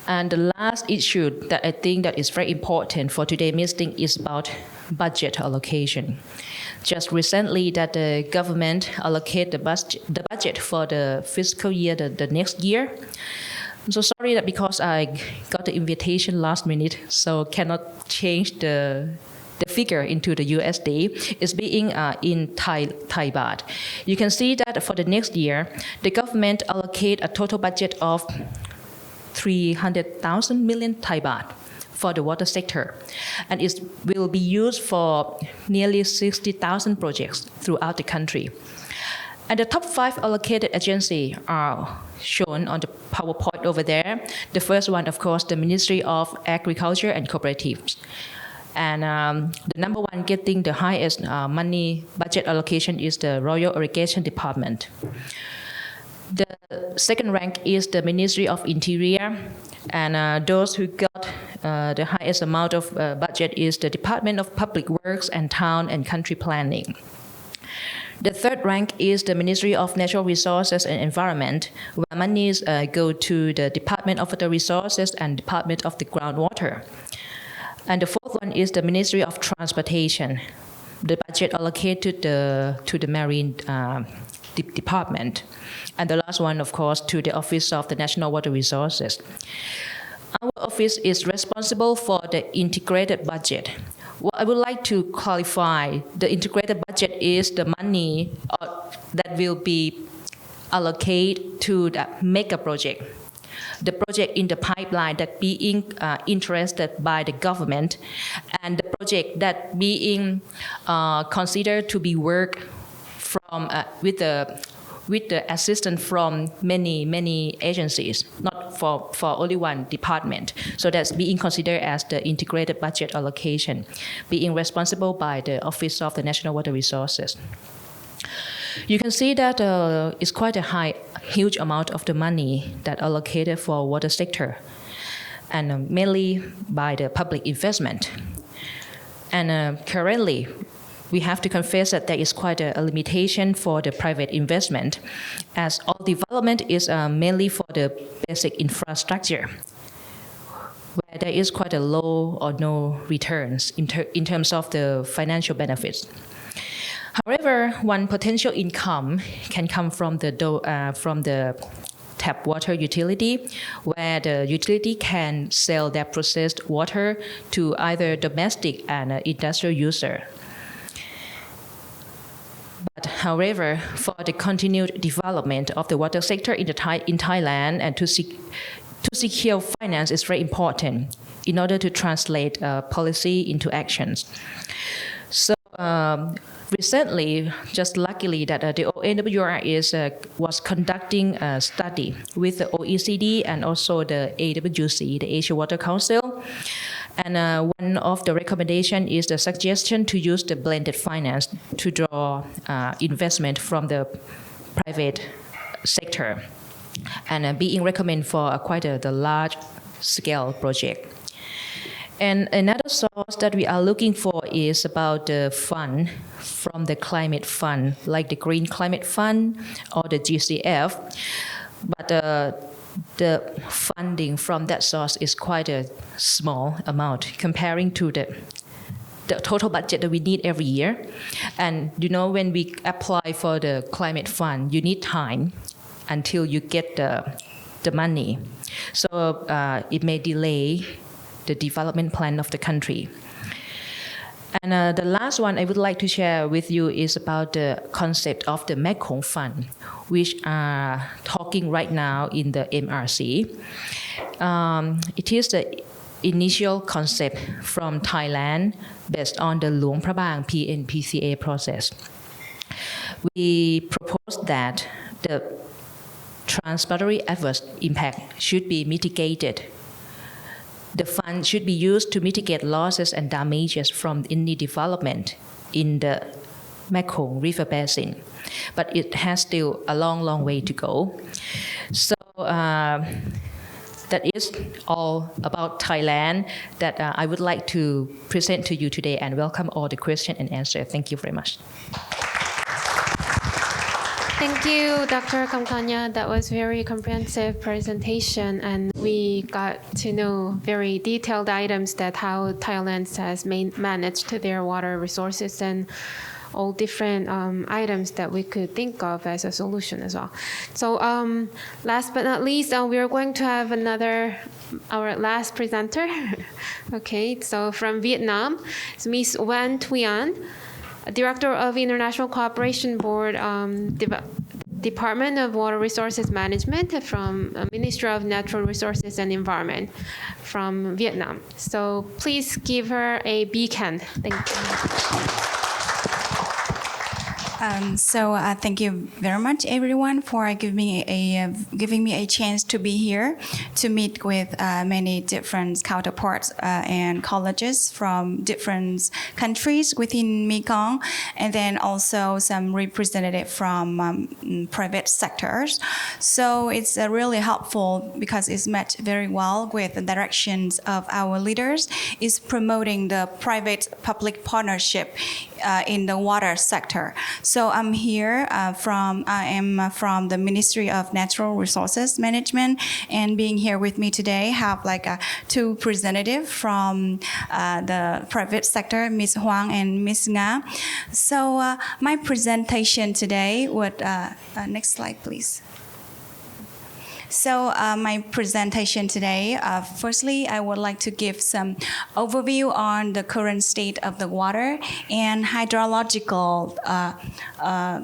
And the last issue that I think that is very important for today's meeting is about budget allocation. Just recently that the government allocate the budget for the fiscal year, the next year. I'm so sorry that because I got the invitation last minute, so cannot change the the figure into the USD is being in Thai baht. You can see that for the next year, the government allocate a total budget of 300,000 million Thai baht for the water sector, and it will be used for nearly 60,000 projects throughout the country. And the top 5 allocated agencies are shown on the PowerPoint over there. The first one, of course, the Ministry of Agriculture and Cooperatives. And the number one getting the highest money budget allocation is the Royal Irrigation Department. The second rank is the Ministry of Interior, and those who got the highest amount of budget is the Department of Public Works and Town and Country Planning. The third rank is the Ministry of Natural Resources and Environment, where monies go to the Department of Water Resources and Department of the Groundwater. And the fourth one is the Ministry of Transportation. The budget allocated to the Marine Department. And the last one, of course, to the Office of the National Water Resources. Our office is responsible for the integrated budget. What I would like to clarify, the integrated budget is the money that will be allocated to the mega project. The project in the pipeline that being interested by the government, and the project that being considered to be work from with the assistance from many agencies, not for only one department. So that's being considered as the integrated budget allocation, being responsible by the Office of the National Water Resources. You can see that it's quite a huge amount of the money that allocated for water sector, and mainly by the public investment. And currently, we have to confess that there is quite a limitation for the private investment, as all development is mainly for the basic infrastructure, where there is quite a low or no returns in terms of the financial benefits. However, one potential income can come from the tap water utility, where the utility can sell their processed water to either domestic and industrial user. But however, for the continued development of the water sector in Thailand, and to secure finance is very important in order to translate policy into actions. So recently, just luckily that the ONWR was conducting a study with the OECD and also the AWC, the Asia Water Council. And one of the recommendations is the suggestion to use the blended finance to draw investment from the private sector, and being recommended for quite the large scale project. And another source that we are looking for is about the fund from the climate fund, like the Green Climate Fund or the GCF. But the funding from that source is quite a small amount comparing to the total budget that we need every year. And when we apply for the climate fund, you need time until you get the money. So it may delay the development plan of the country. And the last one I would like to share with you is about the concept of the Mekong Fund, which are talking right now in the MRC. It is the initial concept from Thailand based on the Luang Prabang PNPCA process. We propose that the transboundary adverse impact should be mitigated. The fund should be used to mitigate losses and damages from any development in the Mekong River Basin. But it has still a long way to go. So that is all about Thailand that I would like to present to you today, and welcome all the question and answer. Thank you very much. Thank you, Dr. Khamkanya. That was very comprehensive presentation, and we got to know very detailed items that how Thailand has managed their water resources. And all different items that we could think of as a solution as well. So last but not least, we are going to have our last presenter. Okay, so from Vietnam, it's Ms. Nguyen Thuy, Director of International Cooperation Board, Department of Water Resources Management from Ministry of Natural Resources and Environment from Vietnam. So please give her a big hand. Thank you. Thank you very much, everyone, for giving me a chance to be here to meet with many different counterparts and colleges from different countries within Mekong, and then also some representative from private sectors. So it's really helpful because it's met very well with the directions of our leaders. Is promoting the private-public partnership in the water sector. So I'm here I am from the Ministry of Natural Resources Management, and being here with me today have two representatives from the private sector, Ms. Hoang and Ms. Nga. So my presentation today would, next slide please. So my presentation today, firstly, I would like to give some overview on the current state of the water and hydrological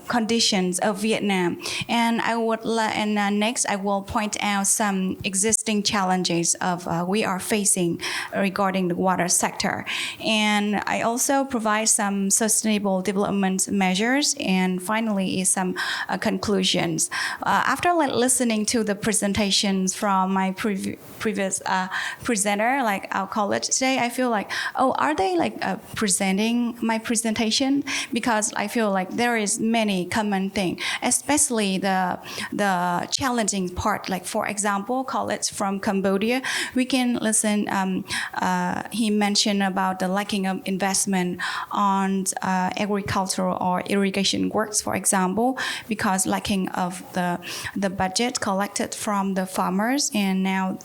conditions of Vietnam. And next, I will point out some existing challenges we are facing regarding the water sector. And I also provide some sustainable development measures. And finally, is some conclusions. After listening to the presentations from my previous presenter, like our college today, I feel like, oh, are they presenting my presentation? Because I feel like there is many common thing, especially the challenging part. Like for example, college from Cambodia, we can listen. He mentioned about the lacking of investment on agricultural or irrigation works, for example, because lacking of the budget collected from the farmers, and now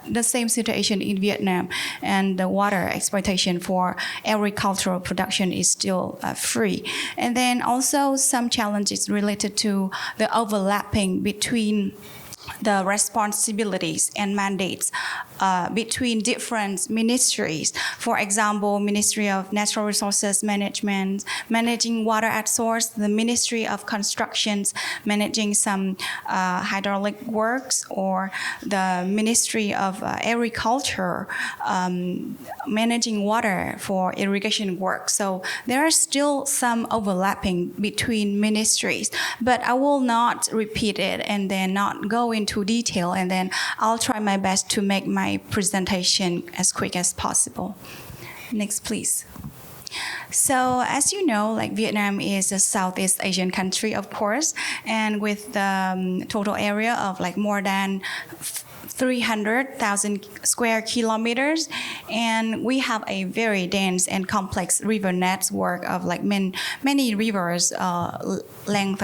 the same situation in Vietnam, and the water exploitation for agricultural production is still free. And then also some challenges related to the overlapping between the responsibilities and mandates between different ministries. For example, Ministry of Natural Resources Management, managing water at source, the Ministry of Constructions, managing some hydraulic works, or the Ministry of Agriculture, managing water for irrigation work. So there are still some overlapping between ministries, but I will not repeat it and then not go into detail, and then I'll try my best to make my presentation as quick as possible. Next, please. So as you know, Vietnam is a Southeast Asian country, of course, and with the total area of more than 300,000 square kilometers, and we have a very dense and complex river network of many rivers length,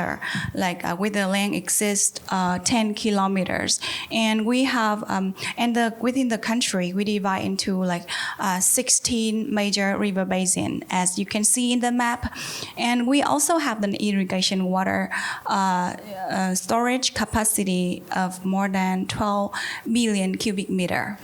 with the length exists 10 kilometers, and we have within the country we divide into 16 major river basin, as you can see in the map, and we also have an irrigation water storage capacity of more than 12 billion cubic meter.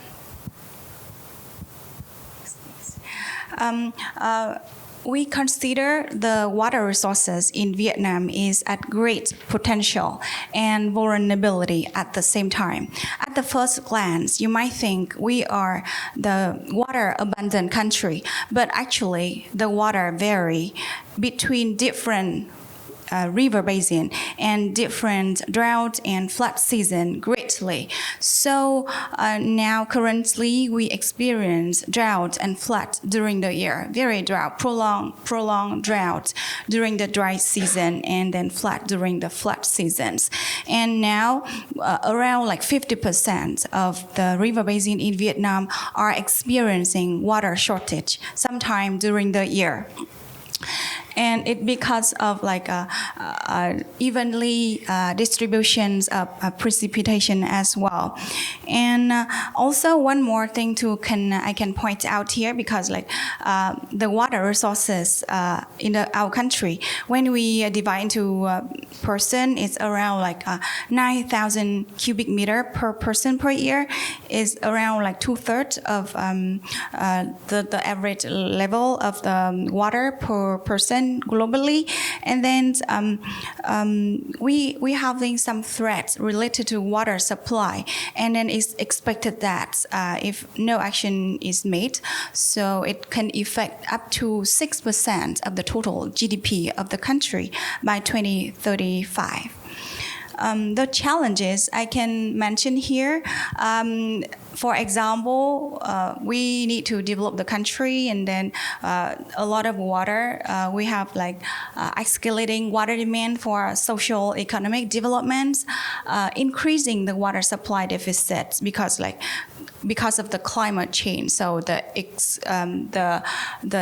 We consider the water resources in Vietnam is at great potential and vulnerability at the same time. At the first glance, you might think we are the water abundant country, but actually the water vary between different river basin and different drought and flood season greatly. So now currently we experience drought and flood during the year, very drought, prolonged drought during the dry season, and then flood during the flood seasons. And now around 50% of the river basin in Vietnam are experiencing water shortage sometime during the year. and it because of like evenly distributions of precipitation as well. And also one more thing I can point out here, because like the water resources in our country, when we divide into person, it's around like 9,000 cubic meter per person per year, is around like 2/3 of the average level of the water per person globally. And then we having some threats related to water supply, and then it's expected that if no action is made, so it can affect up to 6% of the total GDP of the country by 2035. The challenges I can mention here, for example, we need to develop the country, and then a lot of water. We have like escalating water demand for social economic developments, increasing the water supply deficits because of the climate change. So the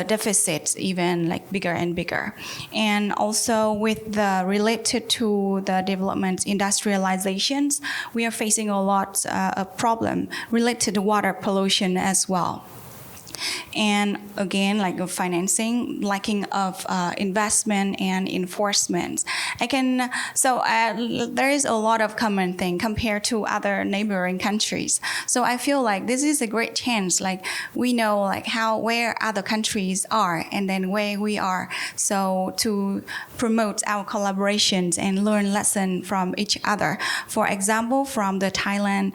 deficits even like bigger and bigger, and also with the related to the development industrializations, we are facing a lot of problem related to water pollution as well. And again, like financing, lacking of investment and enforcement. There is a lot of common thing compared to other neighboring countries. So I feel like this is a great chance. Like we know like where other countries are and then where we are. So to promote our collaborations and learn lessons from each other. For example, from the Thailand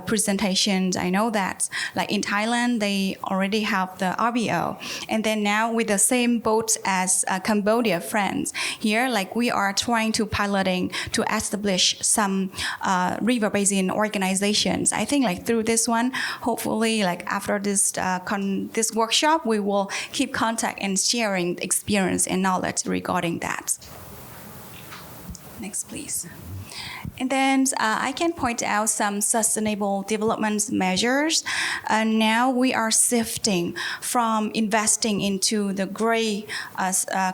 presentations, I know that like in Thailand, they already have the RBO, and then now with the same boat as Cambodia friends here, like we are trying to piloting to establish some river basin organizations. I think like through this one, hopefully like after this workshop, we will keep contact and sharing experience and knowledge regarding that. Next, please. And then I can point out some sustainable development measures. Now we are shifting from investing into the gray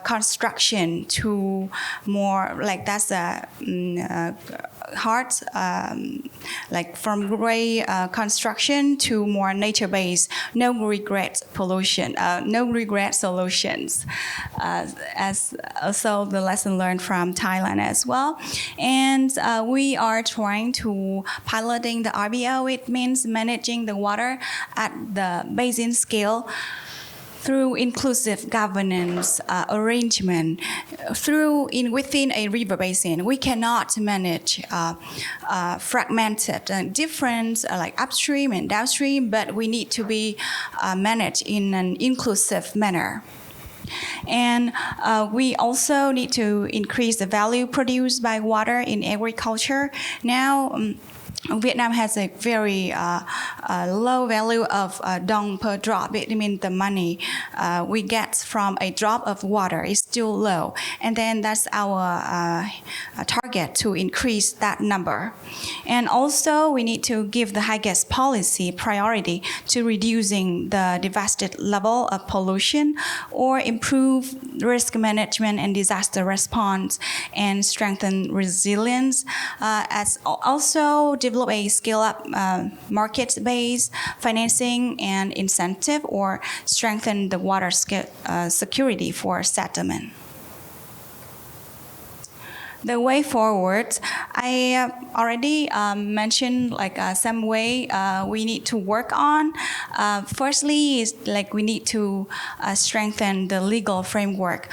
construction to more like that's a hard, like from gray construction to more nature-based, no regret solutions. As also the lesson learned from Thailand as well. And we are trying to piloting the RBO. It means managing the water at the basin scale through inclusive governance arrangement. Within a river basin, we cannot manage fragmented different like upstream and downstream, but we need to be managed in an inclusive manner. And we also need to increase the value produced by water in agriculture. Now, Vietnam has a very low value of dong per drop. It means the money we get from a drop of water is still low. And then that's our target to increase that number. And also we need to give the highest policy priority to reducing the devastated level of pollution or improve risk management and disaster response and strengthen resilience. As also develop a scale-up market-based financing and incentive or strengthen the water security for settlement. The way forward, I already mentioned like some way we need to work on. Firstly, is like we need to strengthen the legal framework.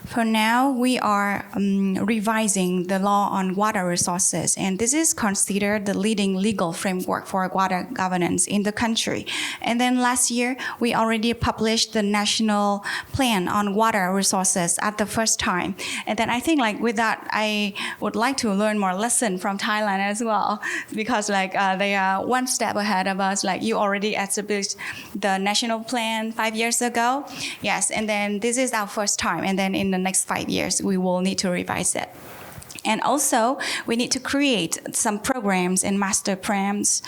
For now, we are revising the law on water resources, and this is considered the leading legal framework for water governance in the country. And then last year, we already published the national plan on water resources at the first time. And then I think like with that, I would like to learn more lesson from Thailand as well, because like they are one step ahead of us. Like you already established the national plan 5 years ago. Yes, and then this is our first time, and then in the next 5 years, we will need to revise it. And also, we need to create some programs and master plans,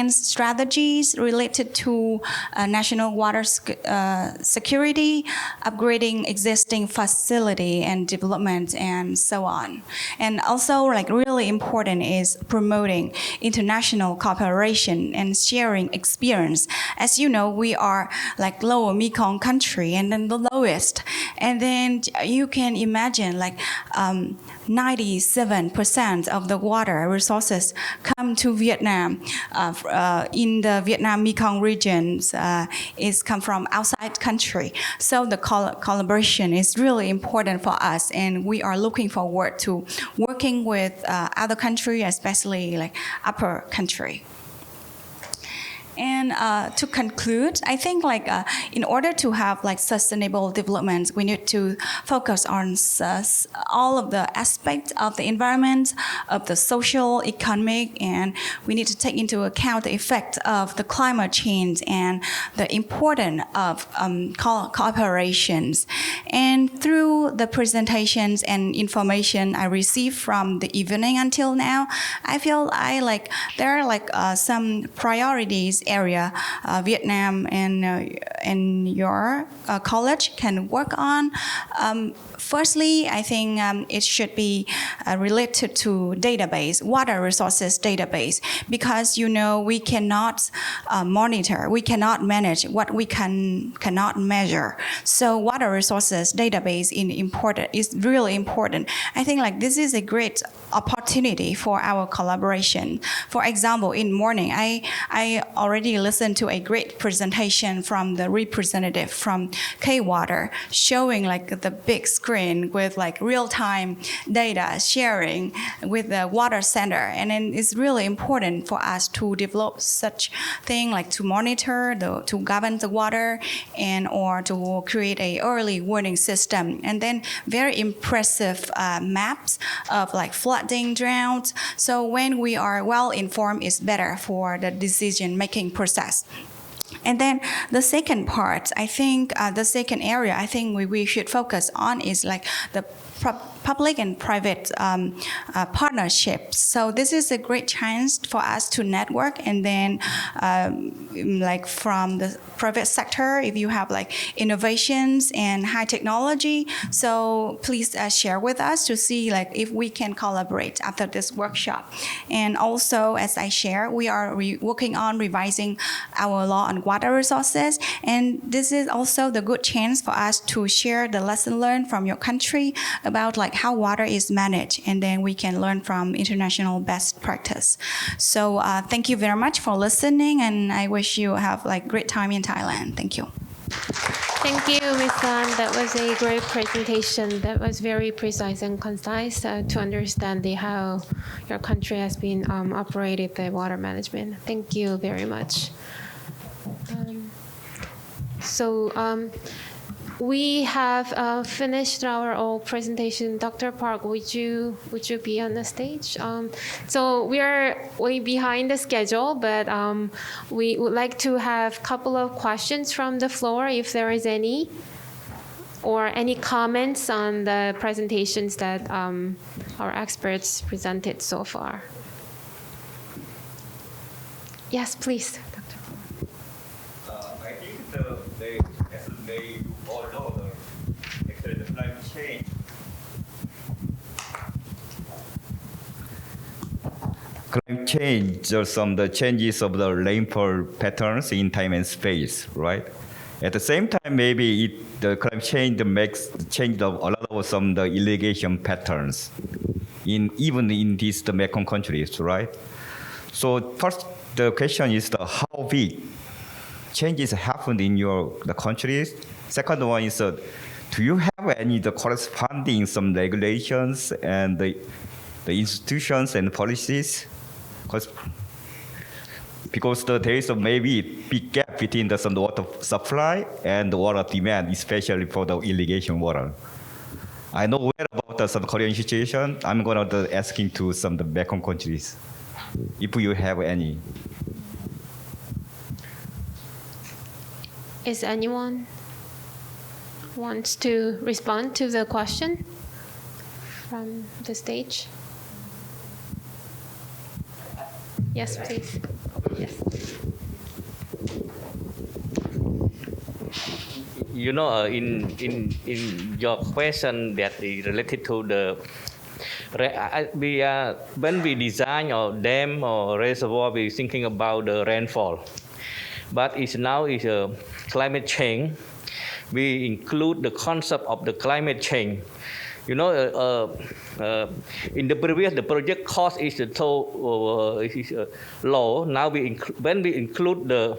strategies related to national water security, upgrading existing facility and development, and so on. And also, like really important is promoting international cooperation and sharing experience. As you know, we are like lower Mekong country and then the lowest. And then you can imagine like 97% of the water resources come to Vietnam. In the Vietnam Mekong regions, is come from outside country. So the collaboration is really important for us, and we are looking forward to working with other country, especially like upper country. And to conclude, I think like in order to have like sustainable development, we need to focus on all of the aspects of the environment, of the social, economic, and we need to take into account the effect of the climate change and the importance of cooperations. And through the presentations and information I received from the evening until now, I feel there are like some priorities area Vietnam and your college can work on. Firstly, I think it should be related to database, water resources database, because we cannot monitor, we cannot manage what we cannot measure. So water resources database is really important. I think like this is a great opportunity for our collaboration. For example, in morning, I already listened to a great presentation from the representative from K-Water, showing like the big screen with like real-time data sharing with the water center. And then it's really important for us to develop such thing like to monitor, to govern the water, and or to create a early warning system. And then very impressive maps of like flooding, drought. So when we are well informed, it's better for the decision-making process. And then the second part, I think the second area I think we should focus on is like the public and private partnerships. So this is a great chance for us to network, and then like from the private sector, if you have like innovations and high technology, so please share with us to see like if we can collaborate after this workshop. And also, as I share, we are working on revising our law on water resources, and this is also the good chance for us to share the lesson learned from your country about like how water is managed, and then we can learn from international best practice. So thank you very much for listening, and I wish you have like great time in Thailand. Thank you. Thank you, Ms. Tan. That was a great presentation. That was very precise and concise to understand how your country has been operated the water management. Thank you very much. We have finished our old presentation. Dr. Park, would you be on the stage? So we are way behind the schedule, but we would like to have a couple of questions from the floor, if there is any, or any comments on the presentations that our experts presented so far. Yes, please. I think as they all know, actually the climate change. Climate change or some the changes of the rainfall patterns in time and space, right? At the same time, maybe the climate change makes change of a lot of some the irrigation patterns, even in these the Mekong countries, right? So first, the question is how big changes happened in the countries. Second one is, do you have any the corresponding some regulations and the institutions and policies? Because there is maybe big gap between some water supply and the water demand, especially for the irrigation water. I know well about some Korean situation. I'm going to asking to some of the Mekong countries, if you have any. Is anyone wants to respond to the question? from the stage. Yes, please. Yes. You know, in your question that is related to the when we design or dam or reservoir, we're thinking about the rainfall. But now is a climate change. We include the concept of the climate change. You know, in the previous, the project cost is so low. Now when we include the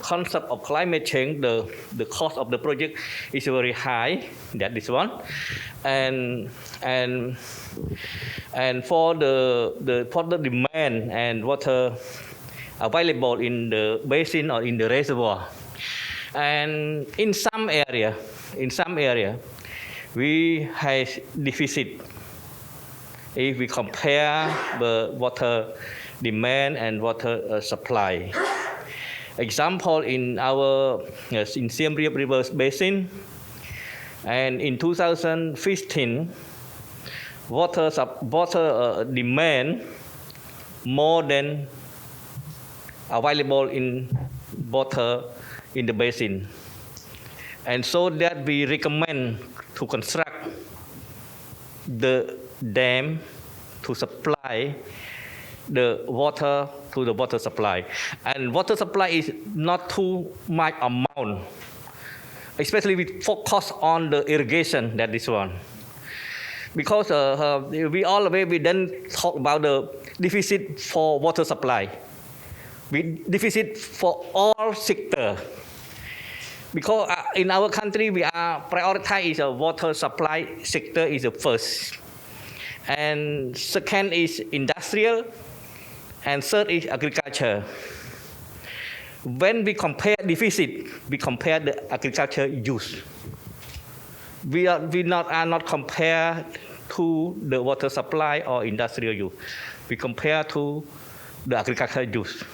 concept of climate change, the cost of the project is very high. That is one, and for the demand and water available in the basin or in the reservoir, and in some area, we have deficit if we compare the water demand and water supply. Example in our in Siem Reap River Basin, and in 2015, water demand more than available in water in the basin, and so that we recommend to construct the dam to supply the water to the water supply. And water supply is not too much amount, especially we focus on the irrigation, that is one. Because we then talk about the deficit for water supply. We deficit for all sector. Because in our country, we are prioritize the water supply sector is the first. And second is industrial, and third is agriculture. When we compare deficit, we compare the agriculture use. We are not compare to the water supply or industrial use. We compare to the agriculture use.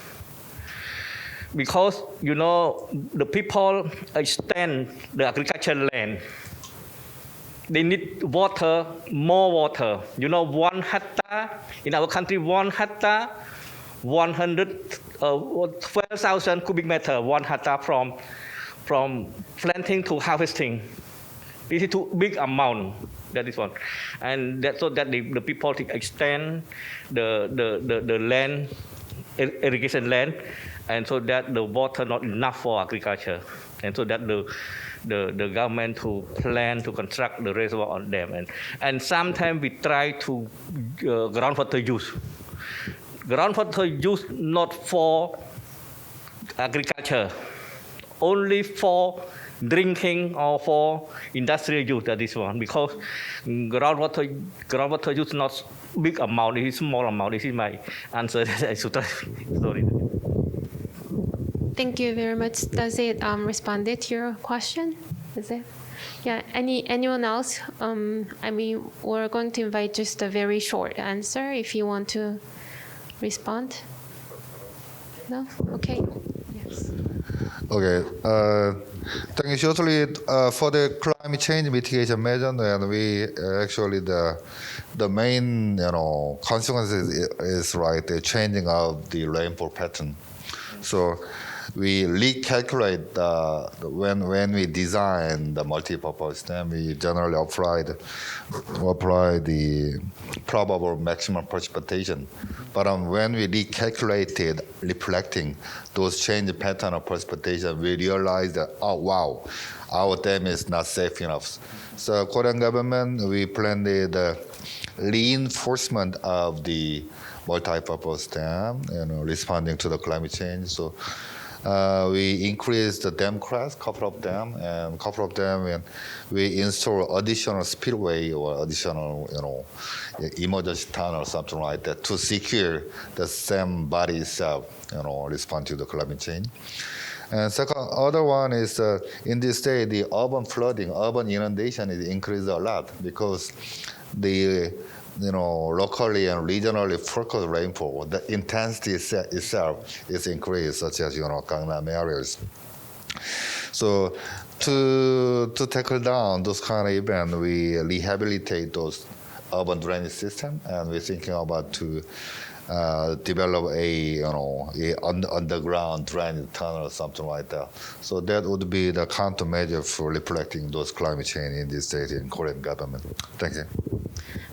Because, you know, the people extend the agricultural land. They need water, more water. You know, 1 hectare, in our country, 1 hectare, 12,000 cubic meter, 1 hectare from planting to harvesting. This is too big amount. That is one. And so that the people extend the land, irrigation land, and so that the water not enough for agriculture, and so that the government to plan to construct the reservoir on them, and sometimes we try to groundwater use. Groundwater use not for agriculture, only for drinking or for industrial use. That is one, because groundwater use not big amount, it is small amount. This is my answer. Sorry. Thank you very much. Does it responded to your question? Is it? Yeah. Anyone else? I mean, we're going to invite just a very short answer if you want to respond. No? Okay. Yes. Okay. Thank you. Shortly, for the climate change mitigation measure, and we actually the main consequence is right, the changing of the rainfall pattern. So we recalculate when we design the multi-purpose dam, we generally apply the probable maximum precipitation. But when we recalculated, reflecting those change pattern of precipitation, we realized that, oh wow, our dam is not safe enough. So Korean government, we planned the reinforcement of the multi-purpose dam, responding to the climate change. So we increased the dam crest, couple of them, and we install additional spillway or additional, emergency tunnel or something like that to secure the same body itself, respond to the climate change. And second, other one is in this day, the urban flooding, urban inundation is increased a lot because the locally and regionally focused rainfall, the intensity itself is increased, such as Gangnam areas. So to tackle down those kind of events, we rehabilitate those urban drainage system, and we're thinking about to develop a underground drainage tunnel or something like that. So that would be the countermeasure for reflecting those climate change in this state in Korean government. Thank you.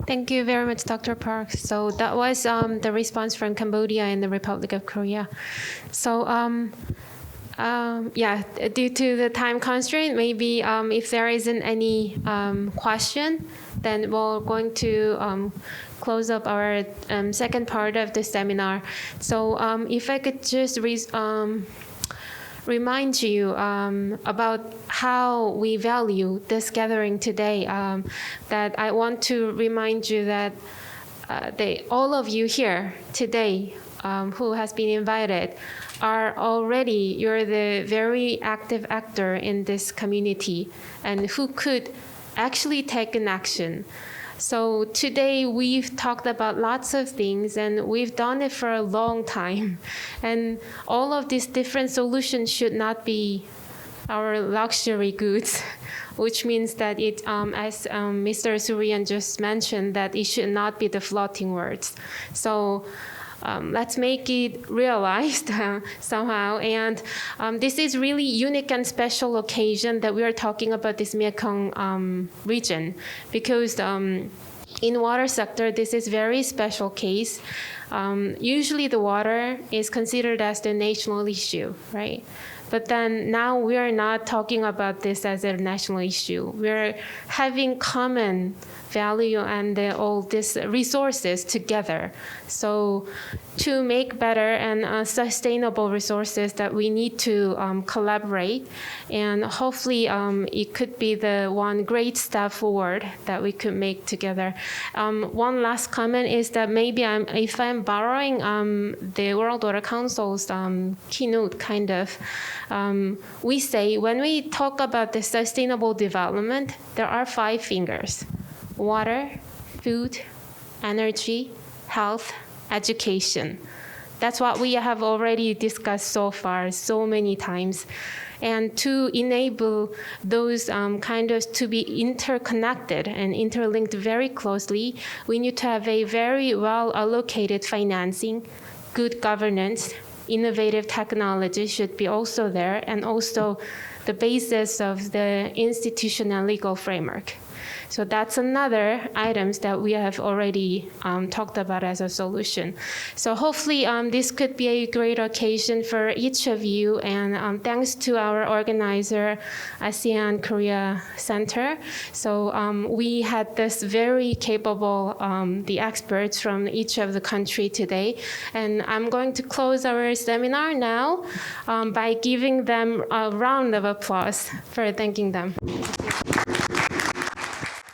Thank you very much, Dr. Park. So that was the response from Cambodia and the Republic of Korea. So due to the time constraint, maybe if there isn't any question, then we're going to close up our second part of the seminar. So if I could just remind you about how we value this gathering today, that I want to remind you that all of you here today who has been invited you're the very active actor in this community and who could actually take an action. So today we've talked about lots of things and we've done it for a long time. And all of these different solutions should not be our luxury goods, which means that it, as Mr. Surian just mentioned, that it should not be the floating words. So let's make it realized somehow. And this is really unique and special occasion that we are talking about this Mekong region, because in water sector, this is very special case. Usually the water is considered as the national issue, right? But then now we are not talking about this as a national issue. We're having common value and all these resources together. So to make better and sustainable resources, that we need to collaborate, and hopefully it could be the one great step forward that we could make together. One last comment is that maybe if I'm borrowing the World Water Council's keynote kind of, we say when we talk about the sustainable development, there are 5 fingers: water, food, energy, health, education. That's what we have already discussed so far so many times. And to enable those kind of to be interconnected and interlinked very closely, we need to have a very well allocated financing, good governance, innovative technology should be also there, and also the basis of the institutional legal framework. So that's another items that we have already talked about as a solution. So hopefully this could be a great occasion for each of you, and thanks to our organizer, ASEAN-Korea Center. So we had this very capable the experts from each of the country today, and I'm going to close our seminar now by giving them a round of applause for thanking them. Thank you.